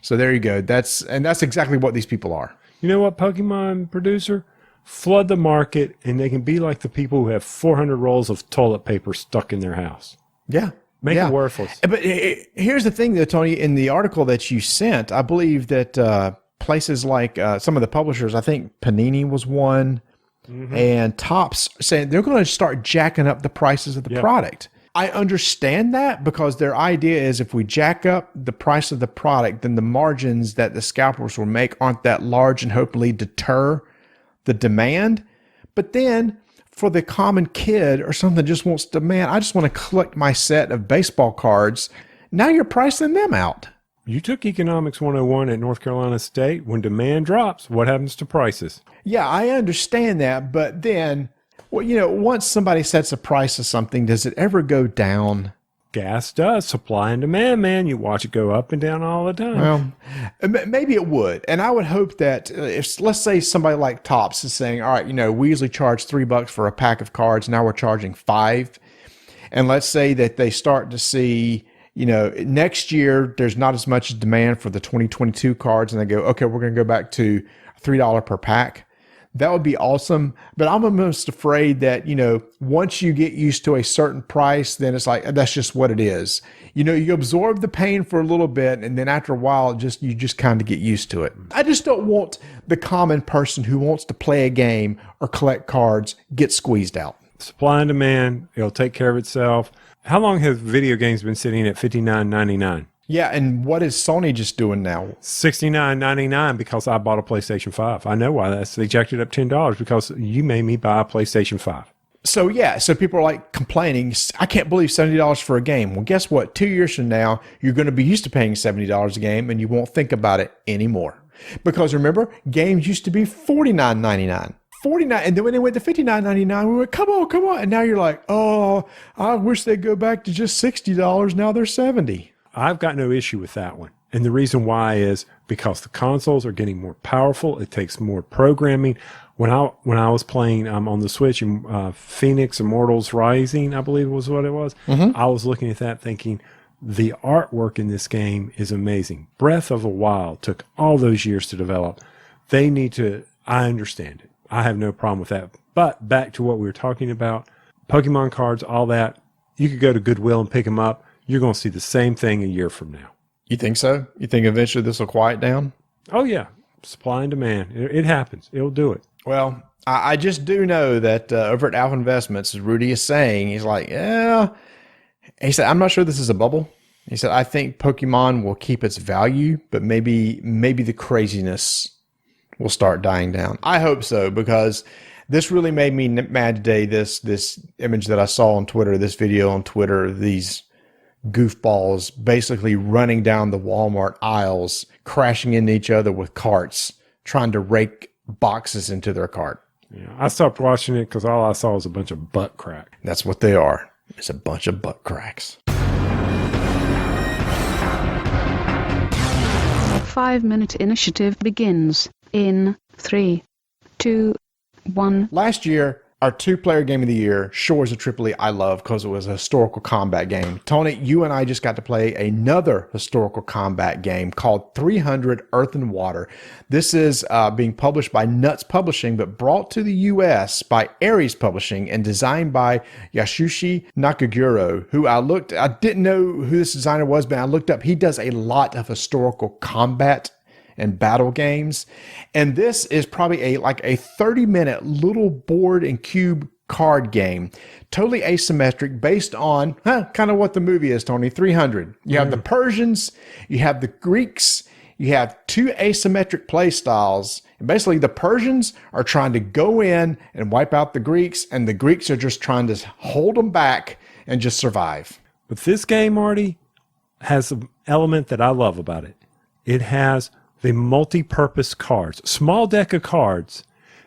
So there you go. That's exactly what these people are. You know what, Pokemon producer? Flood the market, and they can be like the people who have 400 rolls of toilet paper stuck in their house. Yeah. Make it worthless. But here's the thing, though, Tony. In the article that you sent, I believe that places like some of the publishers, I think Panini was one, and Topps, saying they're going to start jacking up the prices of the product. I understand that because their idea is if we jack up the price of the product, then the margins that the scalpers will make aren't that large and hopefully deter the demand. But then for the common kid or something that just wants to, I just want to collect my set of baseball cards. Now you're pricing them out. You took Economics 101 at North Carolina State. When demand drops, what happens to prices? Yeah, I understand that. But then, well, once somebody sets a price of something, does it ever go down? Gas does. Supply and demand, man. You watch it go up and down all the time. Well, maybe it would. And I would hope that if, let's say somebody like Topps is saying, all right, we usually charge $3 for a pack of cards. Now we're charging $5. And let's say that they start to see, next year, there's not as much demand for the 2022 cards. And they go, okay, we're going to go back to $3 per pack. That would be awesome. But I'm almost afraid that, once you get used to a certain price, then it's like, that's just what it is. You absorb the pain for a little bit, and then after a while, you just kind of get used to it. I just don't want the common person who wants to play a game or collect cards get squeezed out. Supply and demand, it'll take care of itself. How long have video games been sitting at $59.99? Yeah, and what is Sony just doing now? $69.99 because I bought a PlayStation 5. I know why that's. They jacked it up $10 because you made me buy a PlayStation 5. So people are like complaining, I can't believe $70 for a game. Well, guess what? 2 years from now, you're going to be used to paying $70 a game and you won't think about it anymore. Because remember, games used to be $49.99. $49, and then when they went to $59.99, we went, come on. And now you're like, oh, I wish they'd go back to just $60. Now they're $70. I've got no issue with that one. And the reason why is because the consoles are getting more powerful. It takes more programming. When I was playing on the Switch, Phoenix Immortals Rising, I believe was what it was, I was looking at that thinking, the artwork in this game is amazing. Breath of the Wild took all those years to develop. They need to, I understand it. I have no problem with that. But back to what we were talking about, Pokemon cards, all that, you could go to Goodwill and pick them up. You're going to see the same thing a year from now. You think so? You think eventually this will quiet down? Oh, yeah. Supply and demand. It happens. It'll do it. Well, I just do know that over at Alpha Investments, as Rudy is saying, he's like, yeah. He said, I'm not sure this is a bubble. He said, I think Pokemon will keep its value, but maybe the craziness will start dying down. I hope so, because this really made me mad today. This image that I saw on Twitter, this video on Twitter, these goofballs basically running down the Walmart aisles, crashing into each other with carts, trying to rake boxes into their cart. Yeah, I stopped watching it because all I saw was a bunch of butt crack. That's what they are. It's a bunch of butt cracks. 5-minute initiative begins in 3, 2, 1. Last year, our 2-player game of the year, Shores of Tripoli, I love because it was a historical combat game. Tony, you and I just got to play another historical combat game called 300 Earth and Water. This is being published by Nuts Publishing, but brought to the U.S. by Ares Publishing and designed by Yasushi Nakaguro, who I didn't know who this designer was, but I looked up. He does a lot of historical combat and battle games. And this is probably a 30-minute little board and cube card game, totally asymmetric, based on kind of what the movie is, Tony, 300. You have the Persians, you have the Greeks, you have 2 asymmetric play styles. And basically, the Persians are trying to go in and wipe out the Greeks, and the Greeks are just trying to hold them back and just survive. But this game, Marty, has an element that I love about it. It has the multi-purpose cards, small deck of cards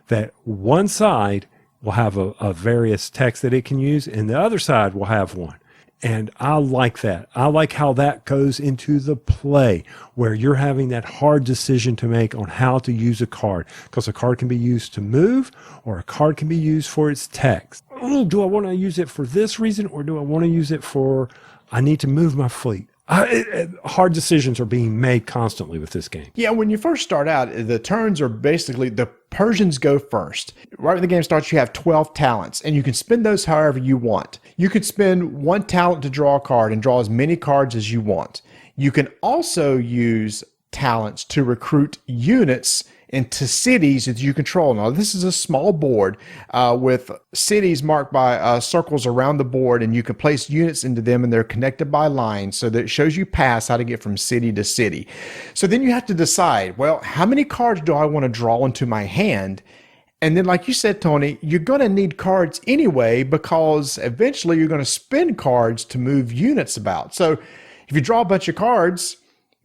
that one side will have a various text that it can use and the other side will have one. And I like that. I like how that goes into the play where you're having that hard decision to make on how to use a card, because a card can be used to move or a card can be used for its text. Oh, do I want to use it for this reason or do I want to use it for I need to move my fleet? Hard decisions are being made constantly with this game. Yeah, when you first start out, the turns are basically the Persians go first. Right when the game starts, you have 12 talents, and you can spend those however you want. You could spend 1 talent to draw a card and draw as many cards as you want. You can also use talents to recruit units into cities that you control. Now, this is a small board with cities marked by circles around the board, and you can place units into them, and they're connected by lines so that it shows you paths how to get from city to city. So then you have to decide, well, how many cards do I want to draw into my hand? And then, like you said, Tony, you're going to need cards anyway, because eventually you're going to spend cards to move units about. So if you draw a bunch of cards,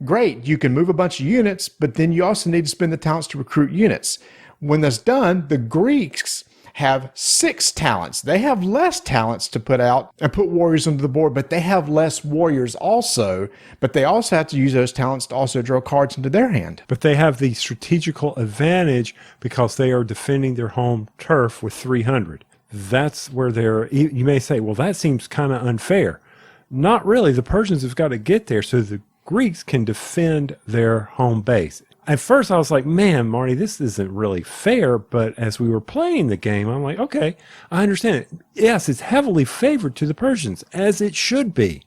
great, you can move a bunch of units, but then you also need to spend the talents to recruit units. When that's done, the Greeks have 6 talents. They have less talents to put out and put warriors onto the board, but they have less warriors also. But they also have to use those talents to also draw cards into their hand. But they have the strategical advantage because they are defending their home turf with 300. That's where you may say, well, that seems kind of unfair. Not really. The Persians have got to get there so the Greeks can defend their home base. At first I was like, man, Marty, this isn't really fair. But as we were playing the game, I'm like, okay, I understand it. Yes, it's heavily favored to the Persians, as it should be.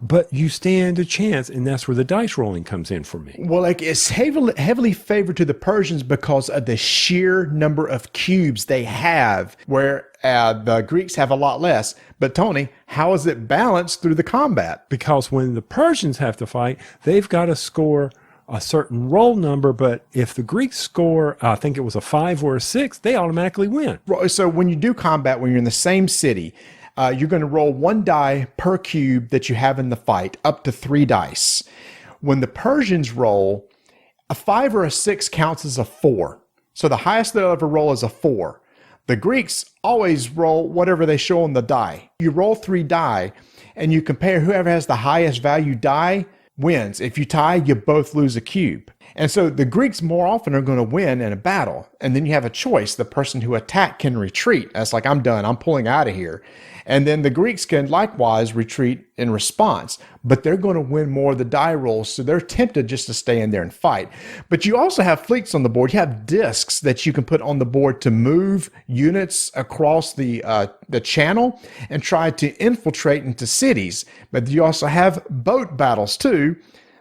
But you stand a chance, and that's where the dice rolling comes in for me. Well, it's heavily favored to the Persians because of the sheer number of cubes they have, where the Greeks have a lot less. But Tony, how is it balanced through the combat? Because when the Persians have to fight, they've got to score a certain roll number, but if the Greeks score, I think it was a 5 or a 6, they automatically win. So when you do combat, when you're in the same city, you're going to roll 1 die per cube that you have in the fight, up to 3 dice. When the Persians roll, a 5 or a 6 counts as a 4. So the highest they'll ever roll is a 4. The Greeks always roll whatever they show on the die. You roll 3 die, and you compare whoever has the highest value die wins. If you tie, you both lose a cube. And so the Greeks more often are going to win in a battle. And then you have a choice. The person who attacked can retreat. That's like, I'm done. I'm pulling out of here. And then the Greeks can likewise retreat in response. But they're going to win more of the die rolls. So they're tempted just to stay in there and fight. But you also have fleets on the board. You have discs that you can put on the board to move units across the channel and try to infiltrate into cities. But you also have boat battles too.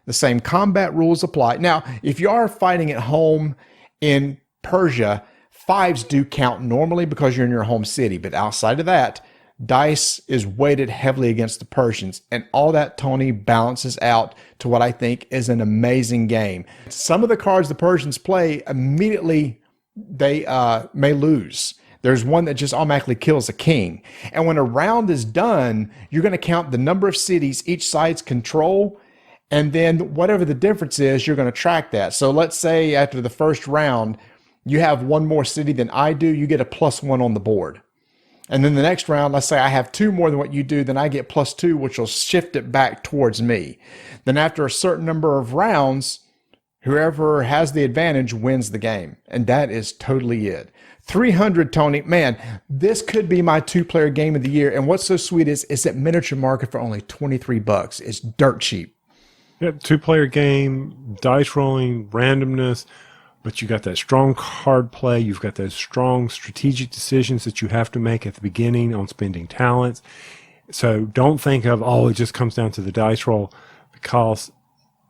The same combat rules apply. Now, if you are fighting at home in Persia, 5s do count normally because you're in your home city. But outside of that, dice is weighted heavily against the Persians. And all that, Tony, balances out to what I think is an amazing game. Some of the cards the Persians play, immediately they may lose. There's one that just automatically kills a king. And when a round is done, you're going to count the number of cities each side's control. And then whatever the difference is, you're going to track that. So let's say after the first round, you have one more city than I do, you get a +1 on the board. And then the next round, let's say I have 2 more than what you do, then I get +2, which will shift it back towards me. Then after a certain number of rounds, whoever has the advantage wins the game. And that is totally it. 300, Tony. Man, this could be my 2-player game of the year. And what's so sweet is it's at Miniature Market for only $23. It's dirt cheap. Yeah, 2-player game, dice rolling, randomness, but you got that strong card play. You've got those strong strategic decisions that you have to make at the beginning on spending talents. So don't think of, it just comes down to the dice roll, because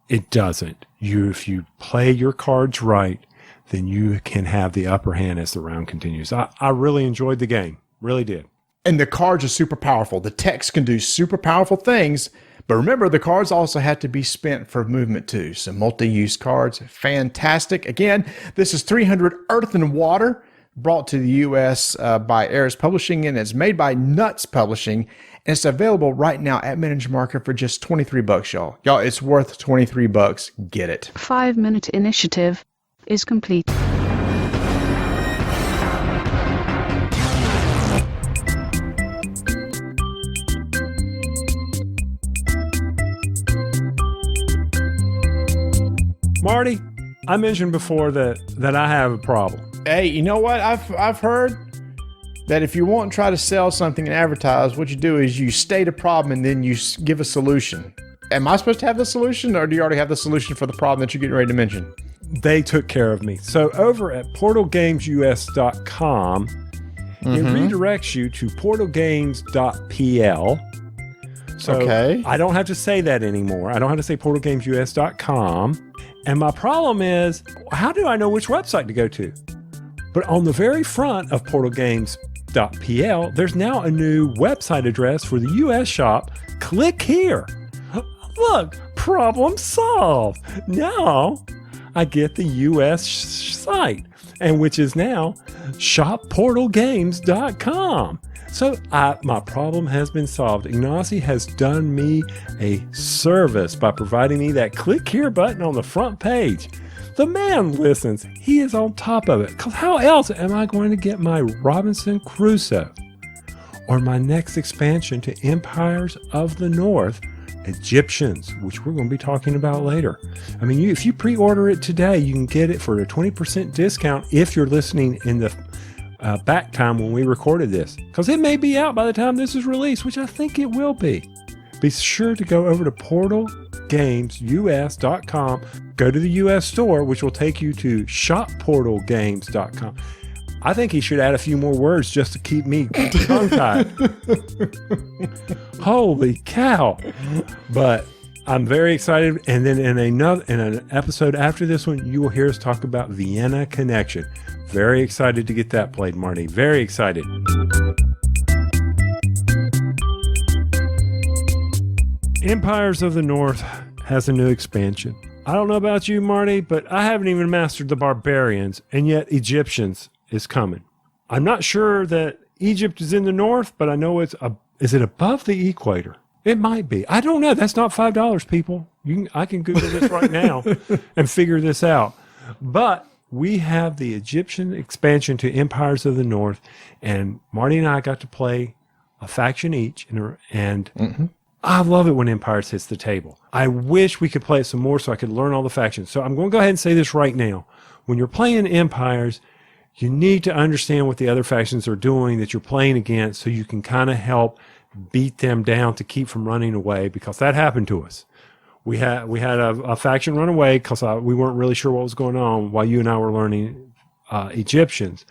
it doesn't. If you play your cards right, then you can have the upper hand as the round continues. I really enjoyed the game. Really did. And the cards are super powerful. The text can do super powerful things. But remember, the cards also have to be spent for movement too. So multi-use cards, fantastic. Again, this is 300 Earth and Water, brought to the U.S. By Eris Publishing, and it's made by Nuts Publishing. And it's available right now at Miniature Market for just $23, y'all. Y'all, it's worth $23. Get it. 5-minute initiative is complete. Marty, I mentioned before that I have a problem. Hey, you know what? I've heard that if you want to try to sell something and advertise, what you do is you state a problem and then you give a solution. Am I supposed to have the solution, or do you already have the solution for the problem that you're getting ready to mention? They took care of me. So over at portalgamesus.com, it redirects you to portalgames.pl. So Okay. I don't have to say that anymore. I don't have to say portalgamesus.com. And my problem is, how do I know which website to go to? But on the very front of portalgames.pl, there's now a new website address for the US shop. Click here. Look, problem solved. Now I get the US site, and which is now shopportalgames.com. So my problem has been solved. Ignacy has done me a service by providing me that click here button on the front page. The man listens. He is on top of it. Because how else am I going to get my Robinson Crusoe or my next expansion to Empires of the North, Egyptians, which we're going to be talking about later. I mean, if you pre-order it today, you can get it for a 20% discount if you're listening in the back time when we recorded this, because it may be out by the time this is released, which I think it will be. Be sure to go over to portalgamesus.com, go to the US store, which will take you to shopportalgames.com. I think he should add a few more words just to keep me tongue-tied. Holy cow. But I'm very excited. And then in an episode after this one, you will hear us talk about Vienna Connection. Very excited to get that played, Marty. Very excited. Empires of the North has a new expansion. I don't know about you, Marty, but I haven't even mastered the barbarians, and yet Egyptians is coming. I'm not sure that Egypt is in the north, but I know is it above the equator? It might be. I don't know. That's not $5, people. I can Google this right now and figure this out. But we have the Egyptian expansion to Empires of the North, and Marty and I got to play a faction each, and I love it when Empires hits the table. I wish we could play it some more so I could learn all the factions. So I'm going to go ahead and say this right now. When you're playing Empires, you need to understand what the other factions are doing that you're playing against so you can kind of help beat them down to keep from running away, because that happened to us. We had a faction run away because we weren't really sure what was going on while you and I were learning Egyptians.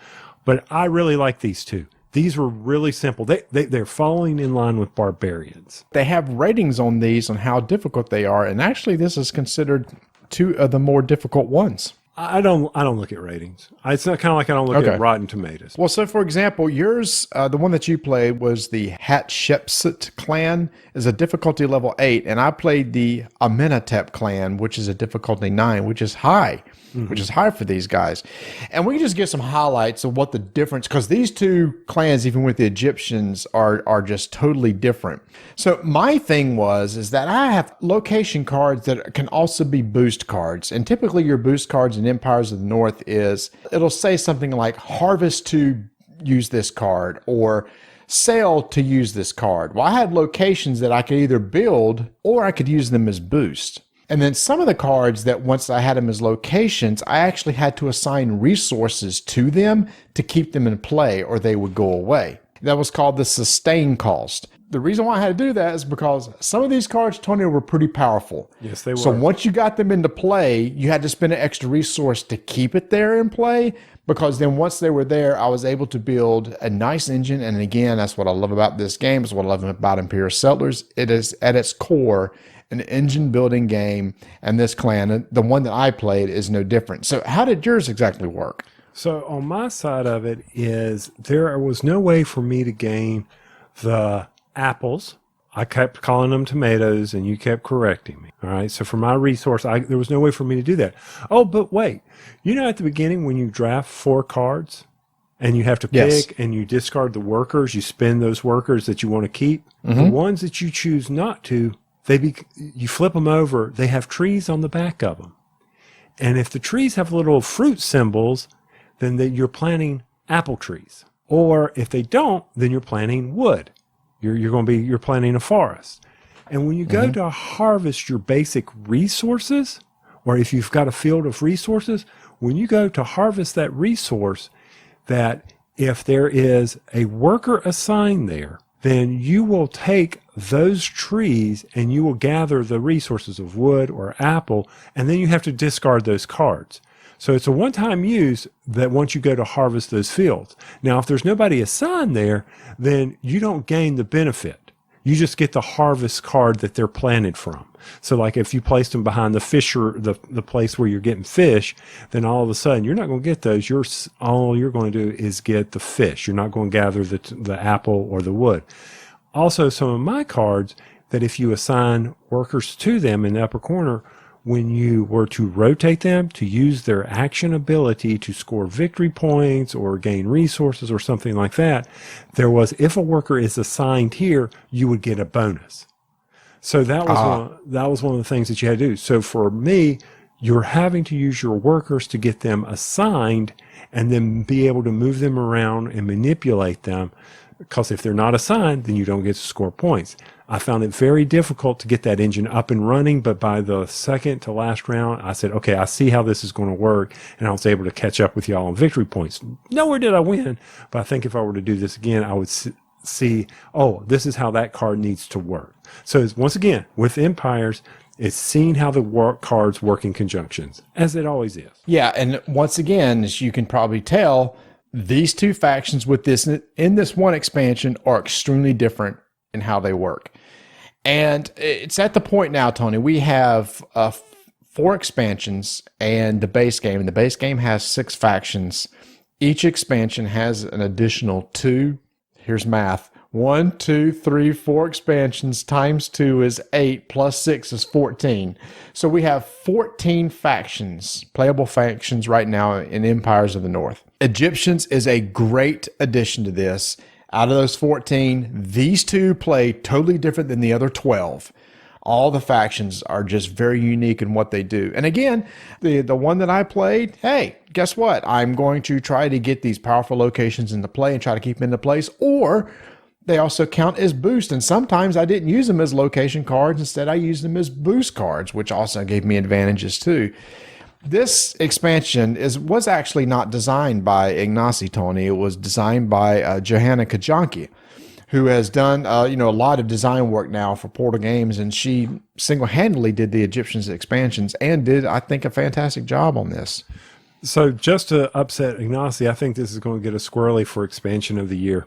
But I really like these two. These were really simple. They're falling in line with barbarians. They have ratings on these on how difficult they are, and actually this is considered two of the more difficult ones. I don't look at ratings. It's not kind of like I don't look at Rotten Tomatoes. Well, so for example, yours, the one that you played was the Hatshepsut clan, is a difficulty level 8, and I played the Amenhotep clan, which is a difficulty 9, which is high, which is high for these guys. And we can just get some highlights of what the difference, because these two clans, even with the Egyptians, are just totally different. So my thing is that I have location cards that can also be boost cards, and typically your boost cards in Empires of the North it'll say something like harvest to use this card or sale to use this card. Well, I had locations that I could either build or I could use them as boost. And then some of the cards that once I had them as locations, I actually had to assign resources to them to keep them in play or they would go away. That was called the sustain cost. The reason why I had to do that is because some of these cards, Tony, were pretty powerful. Yes, they were. So once you got them into play, you had to spend an extra resource to keep it there in play, because then once they were there, I was able to build a nice engine. And again, that's what I love about this game. Is what I love about Imperial Settlers. It is at its core an engine building game, and this clan, the one that I played, is no different. So how did yours exactly work? So on my side of it is there was no way for me to gain the apples. I kept calling them tomatoes and you kept correcting me. All right. So for my resource, there was no way for me to do that. Oh, but wait, at the beginning when you draft 4 cards and you have to pick and you discard the workers, you spend those workers that you want to keep. The ones that you choose not to, you flip them over. They have trees on the back of them. And if the trees have little fruit symbols, then you're planting apple trees. Or if they don't, then you're planting wood. You're planting a forest. And when you go to harvest your basic resources, or if you've got a field of resources, when you go to harvest that resource, that if there is a worker assigned there, then you will take those trees and you will gather the resources of wood or apple, and then you have to discard those cards. So it's a one-time use that once you go to harvest those fields. Now, if there's nobody assigned there, then you don't gain the benefit. You just get the harvest card that they're planted from. So like if you placed them behind the fisher, the place where you're getting fish, then all of a sudden you're not going to get those. All you're going to do is get the fish. You're not going to gather the apple or the wood. Also, some of my cards that if you assign workers to them in the upper corner, when you were to rotate them to use their action ability to score victory points or gain resources or something like that, if a worker is assigned here, you would get a bonus. So that was one of the things that you had to do. So for me, you're having to use your workers to get them assigned and then be able to move them around and manipulate them. Because if they're not assigned, then you don't get to score points. I found it very difficult to get that engine up and running, but by the second to last round, I said, okay, I see how this is going to work, and I was able to catch up with y'all on victory points. Nowhere did I win, but I think if I were to do this again, I would see, this is how that card needs to work. So once again, with Empires, it's seeing how the cards work in conjunctions, as it always is. Yeah, and once again, as you can probably tell, these two factions in this one expansion are extremely different in how they work. And it's at the point now, Tony, we have 4 expansions and the base game. And the base game has 6 factions. Each expansion has an additional 2. Here's math. 1, 2, 3, 4 expansions times 2 is 8 plus 6 is 14. So we have 14 factions, playable factions right now in Empires of the North. Egyptians is a great addition to this. Out of those 14, these 2 play totally different than the other 12. All the factions are just very unique in what they do. And again, the one that I played, hey, guess what? I'm going to try to get these powerful locations into play and try to keep them into place, or they also count as boost. And sometimes I didn't use them as location cards. Instead, I used them as boost cards, which also gave me advantages too. This expansion was actually not designed by Ignacy, Tony. It was designed by Johanna Kajanki, who has done a lot of design work now for Portal Games, and she single-handedly did the Egyptians expansions and did, I think, a fantastic job on this. So just to upset Ignacy, I think this is going to get a squirrely for expansion of the year.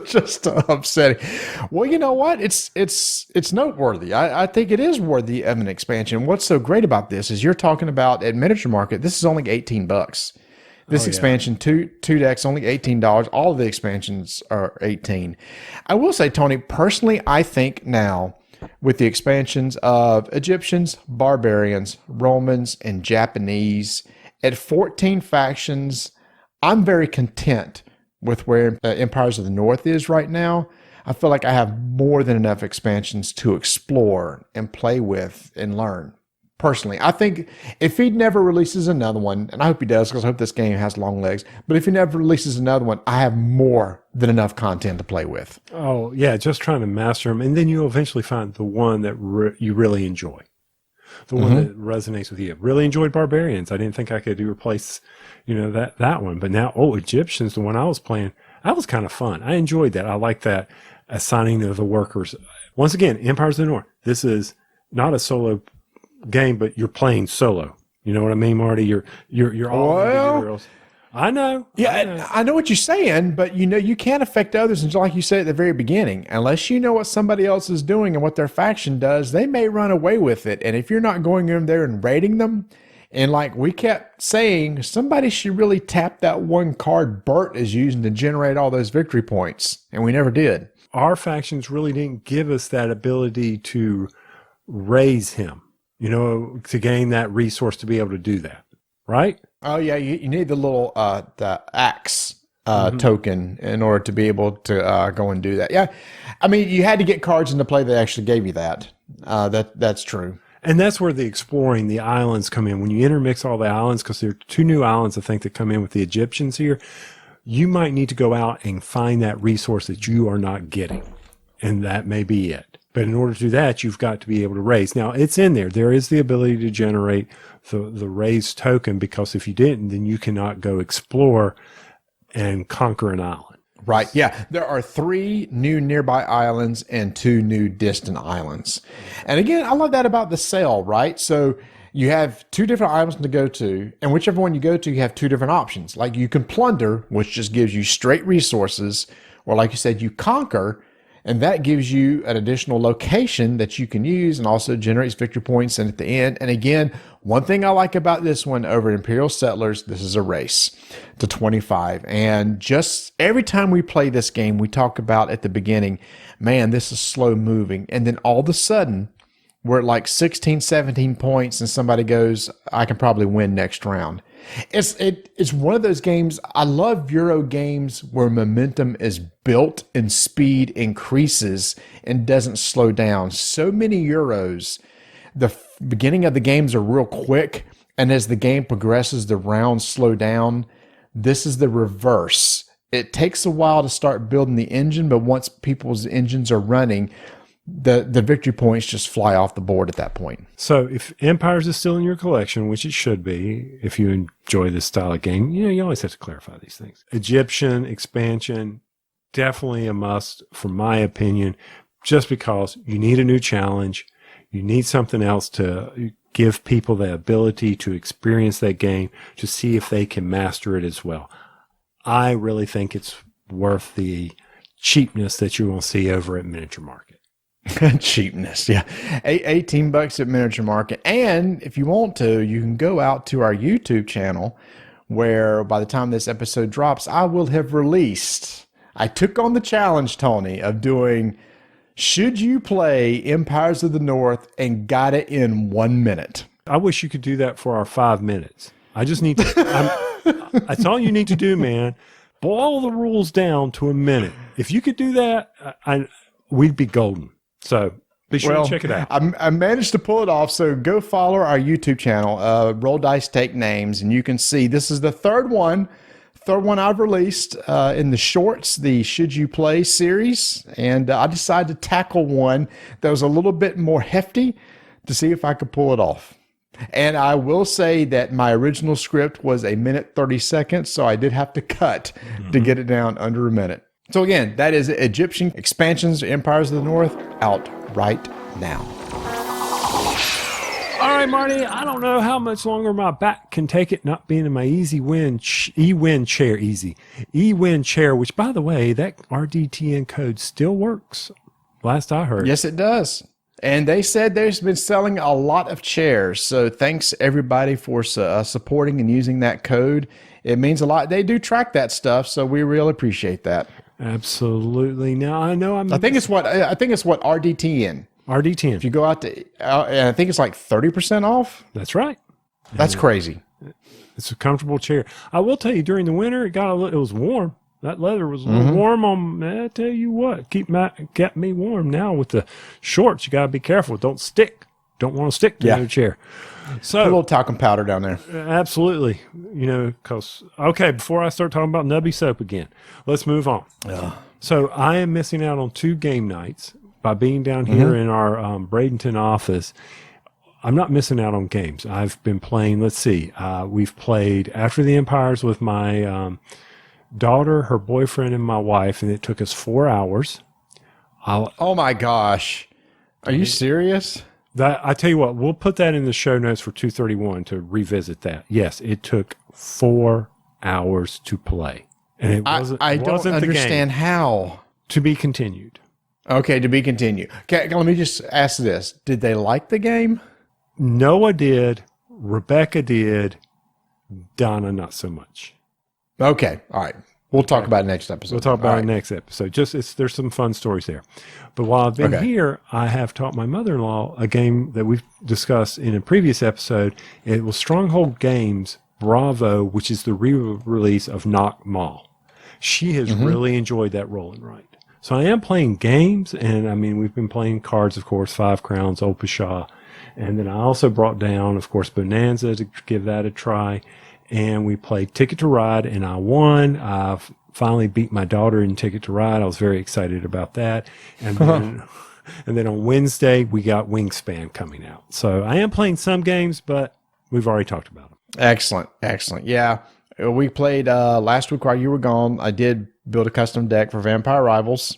Just upsetting. Well, you know what? It's noteworthy. I think it is worthy of an expansion. What's so great about this is you're talking about at Miniature Market, this is only $18. This expansion, two decks, only $18. All of the expansions are $18. I will say, Tony, personally, I think now with the expansions of Egyptians, Barbarians, Romans, and Japanese at 14 factions, I'm very content with where Empires of the North is right now. I feel like I have more than enough expansions to explore and play with and learn. Personally, I think if he never releases another one, and I hope he does because I hope this game has long legs, but if he never releases another one, I have more than enough content to play with. Oh, yeah, just trying to master them. And then you'll eventually find the one that you really enjoy, the one that resonates with you. Really enjoyed Barbarians. I didn't think I could replace, that one. But now, Egyptians, the one I was playing, that was kind of fun. I enjoyed that. I like that assigning the workers. Once again, Empires of the North. This is not a solo game, but you're playing solo. You know what I mean, Marty? You're all into heroes. I know. Yeah, I know what you're saying, but you can't affect others. And like you said at the very beginning, unless you know what somebody else is doing and what their faction does, they may run away with it. And if you're not going in there and raiding them, and like we kept saying, somebody should really tap that one card Bert is using to generate all those victory points. And we never did. Our factions really didn't give us that ability to raise him, to gain that resource to be able to do that. Right? Oh yeah, you need the little the axe token in order to be able to go and do that. Yeah, I mean you had to get cards into play that actually gave you that. That's true. And that's where the exploring the islands come in. When you intermix all the islands, because there are 2 new islands I think that come in with the Egyptians here, you might need to go out and find that resource that you are not getting, and that may be it. But in order to do that, you've got to be able to raise. Now, it's in there. There is the ability to generate the raise token, because if you didn't, then you cannot go explore and conquer an island. Right. Yeah. There are 3 new nearby islands and 2 new distant islands. And again, I love that about the sale, right? So you have 2 different islands to go to, and whichever one you go to, you have 2 different options. Like you can plunder, which just gives you straight resources, or like you said, you conquer, and that gives you an additional location that you can use and also generates victory points. And at the end, and again, one thing I like about this one over Imperial Settlers, this is a race to 25. And just every time we play this game, we talk about at the beginning, man, this is slow moving. And then all of a sudden, we're at like 16, 17 points and somebody goes, I can probably win next round. It's one of those games. I love Euro games where momentum is built and speed increases and doesn't slow down. So many Euros, the beginning of the games are real quick, and as the game progresses, the rounds slow down. This is the reverse. It takes a while to start building the engine, but once people's engines are running, the victory points just fly off the board at that point. So if Empires is still in your collection, which it should be, if you enjoy this style of game, you always have to clarify these things. Egyptian expansion, definitely a must, from my opinion, just because you need a new challenge. You need something else to give people the ability to experience that game, to see if they can master it as well. I really think it's worth the cheapness that you will see over at Miniature Market. Cheapness, yeah. $18 at Miniature Market. And if you want to, you can go out to our YouTube channel, where by the time this episode drops, I will have released. I took on the challenge, Tony, of doing Should You Play Empires of the North, and got it in 1 minute. I wish you could do that for our 5 minutes. I just need to. That's all you need to do, man. Boil the rules down to a minute. If you could do that, we'd be golden. So be sure to check it out. I managed to pull it off. So go follow our YouTube channel, Roll Dice Take Names, and you can see this is the third one I've released in the shorts, the Should You Play series. And I decided to tackle one that was a little bit more hefty to see if I could pull it off. And I will say that my original script was 1 minute 30 seconds, so I did have to cut to get it down under a minute. So again, that is Egyptian Expansions, Empires of the North, out right now. All right, Marty, I don't know how much longer my back can take it not being in my E-Win chair, E-Win chair, which, by the way, that RDTN code still works, last I heard. Yes, it does. And they said there's been selling a lot of chairs. So thanks, everybody, for supporting and using that code. It means a lot. They do track that stuff, so we really appreciate that. Absolutely. Now, I know I think it's what RDTN. RD10. If you go out to, and I think it's like 30% off. That's right. That's crazy. It's a comfortable chair. I will tell you, during the winter, it was warm. That leather was a little warm on. I tell you what, kept me warm. Now with the shorts, you got to be careful. Don't stick. Don't want to stick to the chair. So Put a little talcum powder down there. Absolutely. Okay, before I start talking about Nubby soap again, let's move on. So I am missing out on 2 game nights by being down here in our Bradenton office. I'm not missing out on games. I've been playing, let's see, we've played After the Empires with my daughter, her boyfriend, and my wife, and it took us 4 hours. Oh my gosh. Are you serious? I tell you what, we'll put that in the show notes for 231 to revisit that. Yes, it took 4 hours to play. And it wasn't, I don't understand how. To be continued. Okay, to be continued. Okay, let me just ask this. Did they like the game? Noah did. Rebecca did. Donna, not so much. Okay, all right. We'll talk about it next episode. We'll talk about it next episode. There's some fun stories there. But while I've been here, I have taught my mother-in-law a game that we've discussed in a previous episode. It was Stronghold Games Bravo, which is the re-release of Knock Mall. She has really enjoyed that roll and write. So I am playing games, and I mean, we've been playing cards, of course, 5 Crowns, Old Pshaw. And then I also brought down, of course, Bonanza to give that a try. And we played Ticket to Ride, and I won. I finally beat my daughter in Ticket to Ride. I was very excited about that. And then, and then on Wednesday, we got Wingspan coming out. So I am playing some games, but we've already talked about them. Excellent. Yeah. We played last week while you were gone. I did build a custom deck for Vampire Rivals.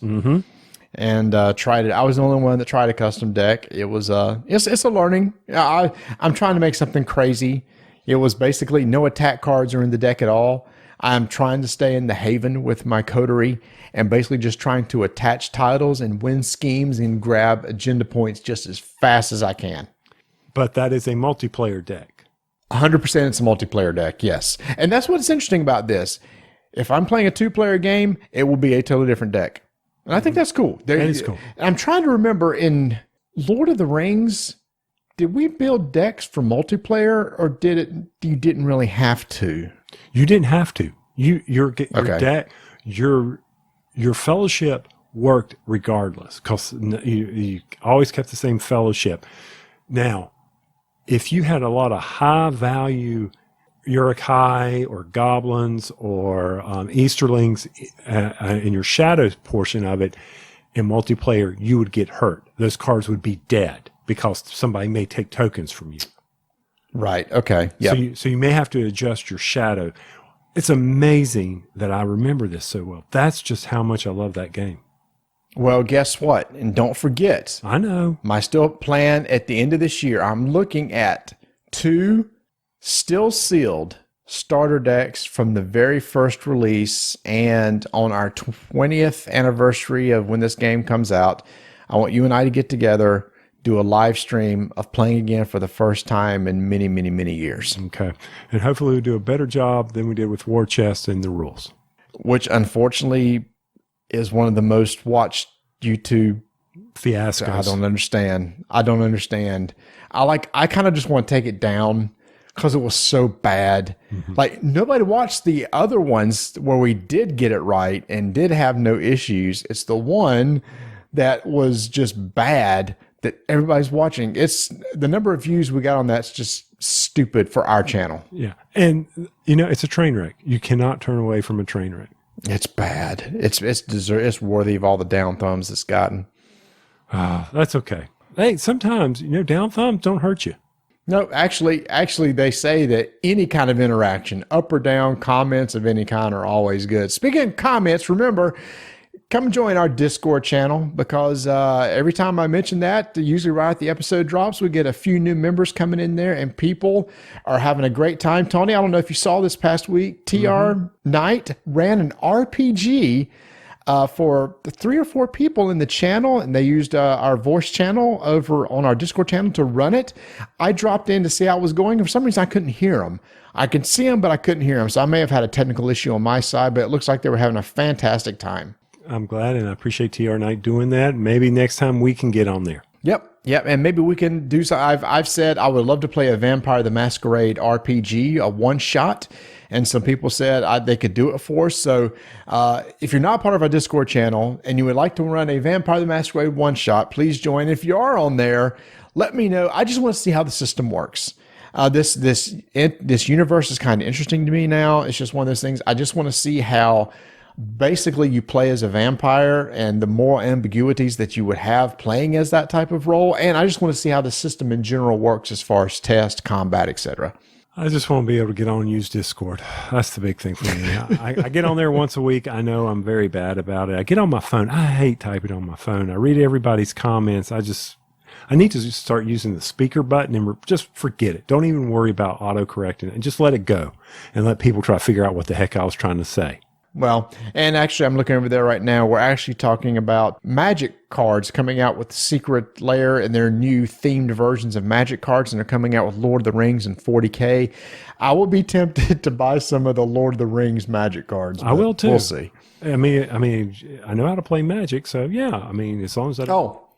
And tried it. I was the only one that tried a custom deck. It was it's a learning. I'm trying to make something crazy. It was basically no attack cards are in the deck at all. I'm trying to stay in the haven with my coterie and basically just trying to attach titles and win schemes and grab agenda points just as fast as I can. But that is a multiplayer deck. 100% it's a multiplayer deck, yes. And that's what's interesting about this. If I'm playing a 2-player game, it will be a totally different deck. And I think that's cool. That is cool. I'm trying to remember in Lord of the Rings, did we build decks for multiplayer, or you didn't really have to? You didn't have to. Your deck, your fellowship worked regardless because you always kept the same fellowship. Now, if you had a lot of high value Uruk-hai or goblins or Easterlings in your shadows portion of it in multiplayer, you would get hurt. Those cards would be dead because somebody may take tokens from you. Right. Okay. Yeah. So you may have to adjust your shadow. It's amazing that I remember this so well. That's just how much I love that game. Well, guess what? And don't forget. I know. My still plan at the end of this year, I'm looking at 2 still sealed starter decks from the very first release, and on our 20th anniversary of when this game comes out, I want you and I to get together, do a live stream of playing again for the first time in many, many, many years. Okay. And hopefully we'll do a better job than we did with War Chest and the rules. Which unfortunately is one of the most watched YouTube fiascos. I don't understand. I kind of just want to take it down because it was so bad. Like, nobody watched the other ones where we did get it right and did have no issues. It's the one that was just bad that everybody's watching. It's the number of views we got on that's just stupid for our channel. Yeah. And it's a train wreck. You cannot turn away from a train wreck. It's bad. It's worthy of all the down thumbs it's gotten. That's okay. Hey, sometimes, down thumbs don't hurt you. No, actually, they say that any kind of interaction, up or down, comments of any kind are always good. Speaking of comments, remember, come join our Discord channel because every time I mention that, usually right at the episode drops, we get a few new members coming in there and people are having a great time. Tony, I don't know if you saw this past week, TR Knight ran an RPG for 3 or 4 people in the channel, and they used our voice channel over on our Discord channel to run it. I dropped in to see how it was going. For some reason, I couldn't hear them. I could see them, but I couldn't hear them. So I may have had a technical issue on my side, but it looks like they were having a fantastic time. I'm glad, and I appreciate TR Knight doing that. Maybe next time we can get on there. Yep, and maybe we can do so. I've said I would love to play a Vampire the Masquerade RPG, a one-shot, and some people said they could do it for us. So if you're not part of our Discord channel and you would like to run a Vampire the Masquerade one-shot, please join. If you are on there, let me know. I just want to see how the system works. This universe is kind of interesting to me now. It's just one of those things. I just want to see how basically you play as a vampire and the moral ambiguities that you would have playing as that type of role. And I just want to see how the system in general works as far as test, combat, etc. I just want to be able to get on and use Discord. That's the big thing for me. I get on there once a week. I know I'm very bad about it. I get on my phone. I hate typing on my phone. I read everybody's comments. I need to start using the speaker button and just forget it. Don't even worry about autocorrecting it and just let it go and let people try to figure out what the heck I was trying to say. Well, and actually I'm looking over there right now. We're actually talking about Magic cards coming out with Secret Lair and their new themed versions of Magic cards, and they're coming out with Lord of the Rings and 40K. I will be tempted to buy some of the Lord of the Rings Magic cards. I will too. We'll see. I mean, I know how to play Magic, so yeah. I mean, as long as I don't. Oh,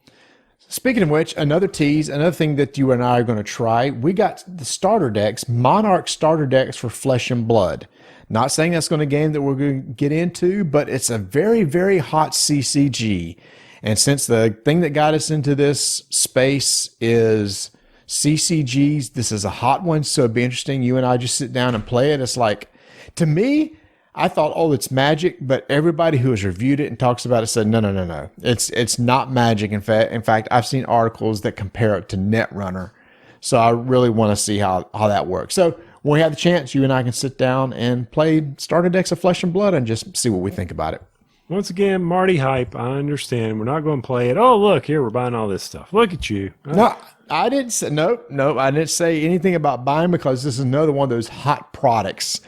speaking of which, another thing that you and I are going to try, we got the starter decks, Monarch starter decks for Flesh and Blood. Not saying that's going to be a game that we're going to get into, but it's a very, very hot CCG. And since the thing that got us into this space is CCGs, this is a hot one, so it'd be interesting. You and I just sit down and play it. It's like, to me, I thought, oh, it's Magic, but everybody who has reviewed it and talks about it said, no. It's not Magic. In fact, I've seen articles that compare it to Netrunner. So I really want to see how that works. So when we have the chance, you and I can sit down and play starter decks of Flesh and Blood and just see what we think about it. Once again, Marty hype. I understand. We're not going to play it. Oh, look, here, we're buying all this stuff. Look at you. No, I didn't say, nope. I didn't say anything about buying because this is another one of those hot products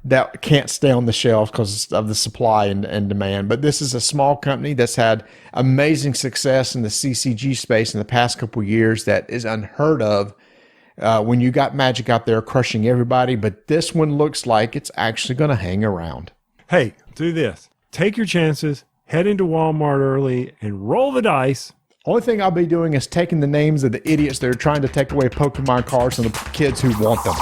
that can't stay on the shelf because of the supply and demand. But this is a small company that's had amazing success in the CCG space in the past couple of years that is unheard of when you got Magic out there crushing everybody. But this one looks like it's actually going to hang around. Hey, do this. Take your chances, head into Walmart early, and roll the dice. Only thing I'll be doing is taking the names of the idiots that are trying to take away Pokemon cards from the kids who want them.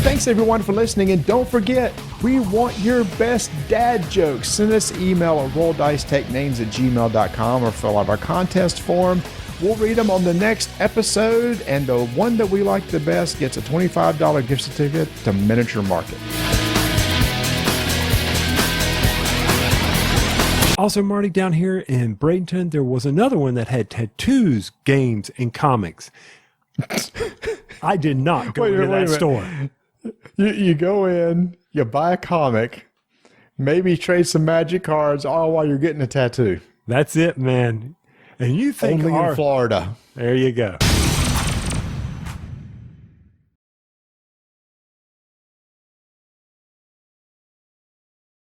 Thanks everyone for listening, and don't forget, we want your best dad jokes. Send us an email at rolldicetakenames@gmail.com or fill out our contest form. We'll read them on the next episode, and the one that we like the best gets a $25 gift certificate to Miniature Market. Also, Marty, down here in Bradenton, there was another one that had tattoos, games, and comics. I did not go into that store. You go in, you buy a comic, maybe trade some Magic cards, all while you're getting a tattoo. That's it, man. And you think only in Florida. There you go.